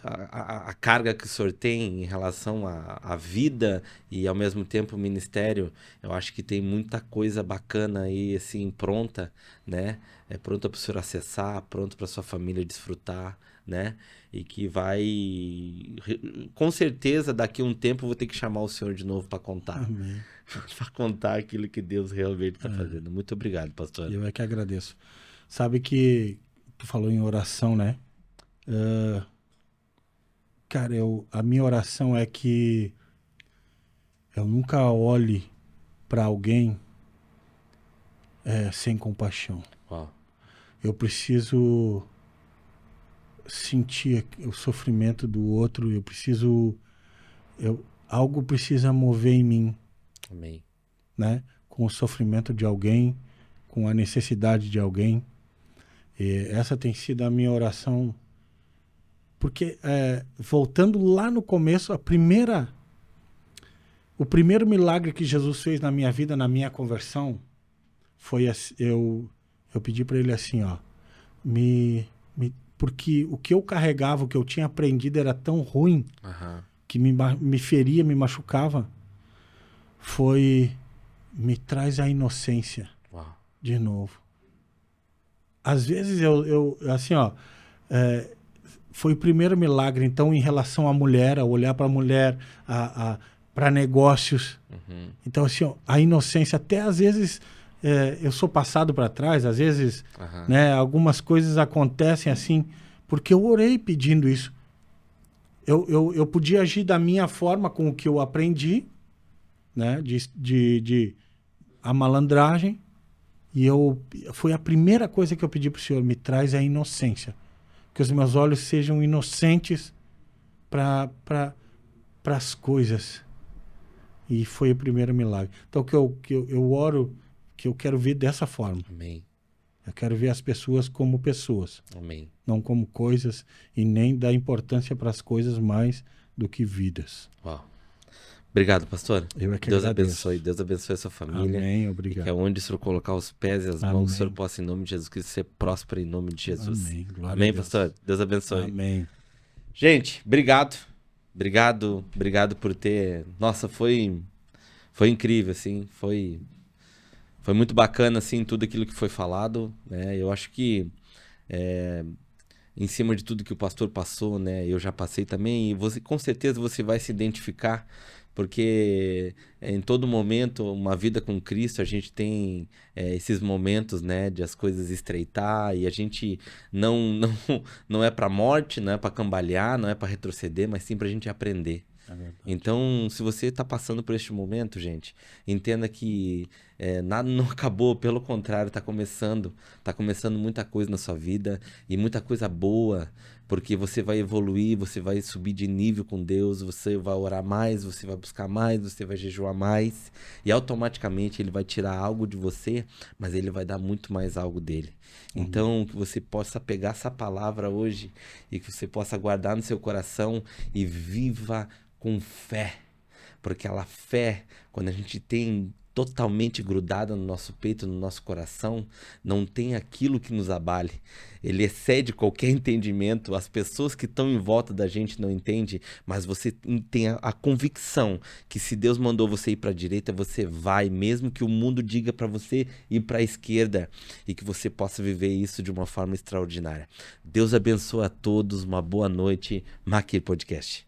[SPEAKER 1] A carga que o senhor tem em relação à vida e ao mesmo tempo o ministério, eu acho que tem muita coisa bacana aí assim pronta, né? Pronta para o senhor acessar, pronto para sua família desfrutar, né? E que vai, com certeza daqui a um tempo eu vou ter que chamar o senhor de novo para contar.
[SPEAKER 2] Amém.
[SPEAKER 1] Para contar aquilo que Deus realmente está fazendo. Muito obrigado, pastor.
[SPEAKER 2] Eu é que agradeço. Sabe que tu falou em oração, né? Cara, a minha oração é que eu nunca olhe para alguém sem compaixão.
[SPEAKER 1] Uau.
[SPEAKER 2] Eu preciso sentir o sofrimento do outro, algo precisa mover em mim.
[SPEAKER 1] Amém.
[SPEAKER 2] Né? Com o sofrimento de alguém, com a necessidade de alguém. E essa tem sido a minha oração. Porque, voltando lá no começo, o primeiro milagre que Jesus fez na minha vida, na minha conversão, foi eu pedi para ele assim, ó, porque o que eu carregava, o que eu tinha aprendido era tão ruim, que me feria, me machucava, me traz a inocência.
[SPEAKER 1] Uau.
[SPEAKER 2] De novo. Às vezes assim, ó, foi o primeiro milagre, então, em relação à mulher, a olhar para a mulher, para negócios. Então, assim, ó, a inocência, até às vezes eu sou passado para trás, às vezes, né, algumas coisas acontecem assim, porque eu orei pedindo isso. Eu podia agir da minha forma com o que eu aprendi, né, de a malandragem, e foi a primeira coisa que eu pedi para o Senhor, me traz a inocência. Que os meus olhos sejam inocentes para as coisas. E foi o primeiro milagre. Então, que eu oro, que eu quero ver dessa forma.
[SPEAKER 1] Amém.
[SPEAKER 2] Eu quero ver as pessoas como pessoas.
[SPEAKER 1] Amém.
[SPEAKER 2] Não como coisas, e nem dar importância para as coisas mais do que vidas.
[SPEAKER 1] Uau. Obrigado, pastor.
[SPEAKER 2] Eu é que
[SPEAKER 1] Deus
[SPEAKER 2] agradeço.
[SPEAKER 1] abençoe. Deus abençoe a sua família.
[SPEAKER 2] Amém,
[SPEAKER 1] E
[SPEAKER 2] obrigado.
[SPEAKER 1] que aonde o Senhor colocar os pés e as
[SPEAKER 2] Amém.
[SPEAKER 1] mãos, o Senhor possa, em nome de Jesus Cristo, ser próspero em nome de Jesus.
[SPEAKER 2] Amém. Glória
[SPEAKER 1] Amém,
[SPEAKER 2] a Deus.
[SPEAKER 1] pastor? Deus abençoe.
[SPEAKER 2] Amém.
[SPEAKER 1] Gente, obrigado. Obrigado por ter... Nossa, foi incrível, assim. Foi muito bacana, assim, tudo aquilo que foi falado, né? Eu acho que... em cima de tudo que o pastor passou, né? Eu já passei também, e com certeza você vai se identificar, porque em todo momento, uma vida com Cristo, a gente tem esses momentos, né? De as coisas estreitar, e a gente não é pra morte, não é pra cambalear, não é pra retroceder, mas sim pra gente aprender. Então, se você está passando por este momento, gente, entenda que nada não acabou, pelo contrário, está começando muita coisa na sua vida, e muita coisa boa, porque você vai evoluir, você vai subir de nível com Deus, você vai orar mais, você vai buscar mais, você vai jejuar mais, e automaticamente ele vai tirar algo de você, mas ele vai dar muito mais algo dele. Então, que você possa pegar essa palavra hoje e que você possa guardar no seu coração e viva com fé, porque aquela fé, quando a gente tem totalmente grudada no nosso peito, no nosso coração, não tem aquilo que nos abale. Ele excede qualquer entendimento. As pessoas que estão em volta da gente não entendem, mas você tem a convicção que se Deus mandou você ir para a direita, você vai, mesmo que o mundo diga para você ir para a esquerda, e que você possa viver isso de uma forma extraordinária. Deus abençoe a todos, uma boa noite. Maqui Podcast.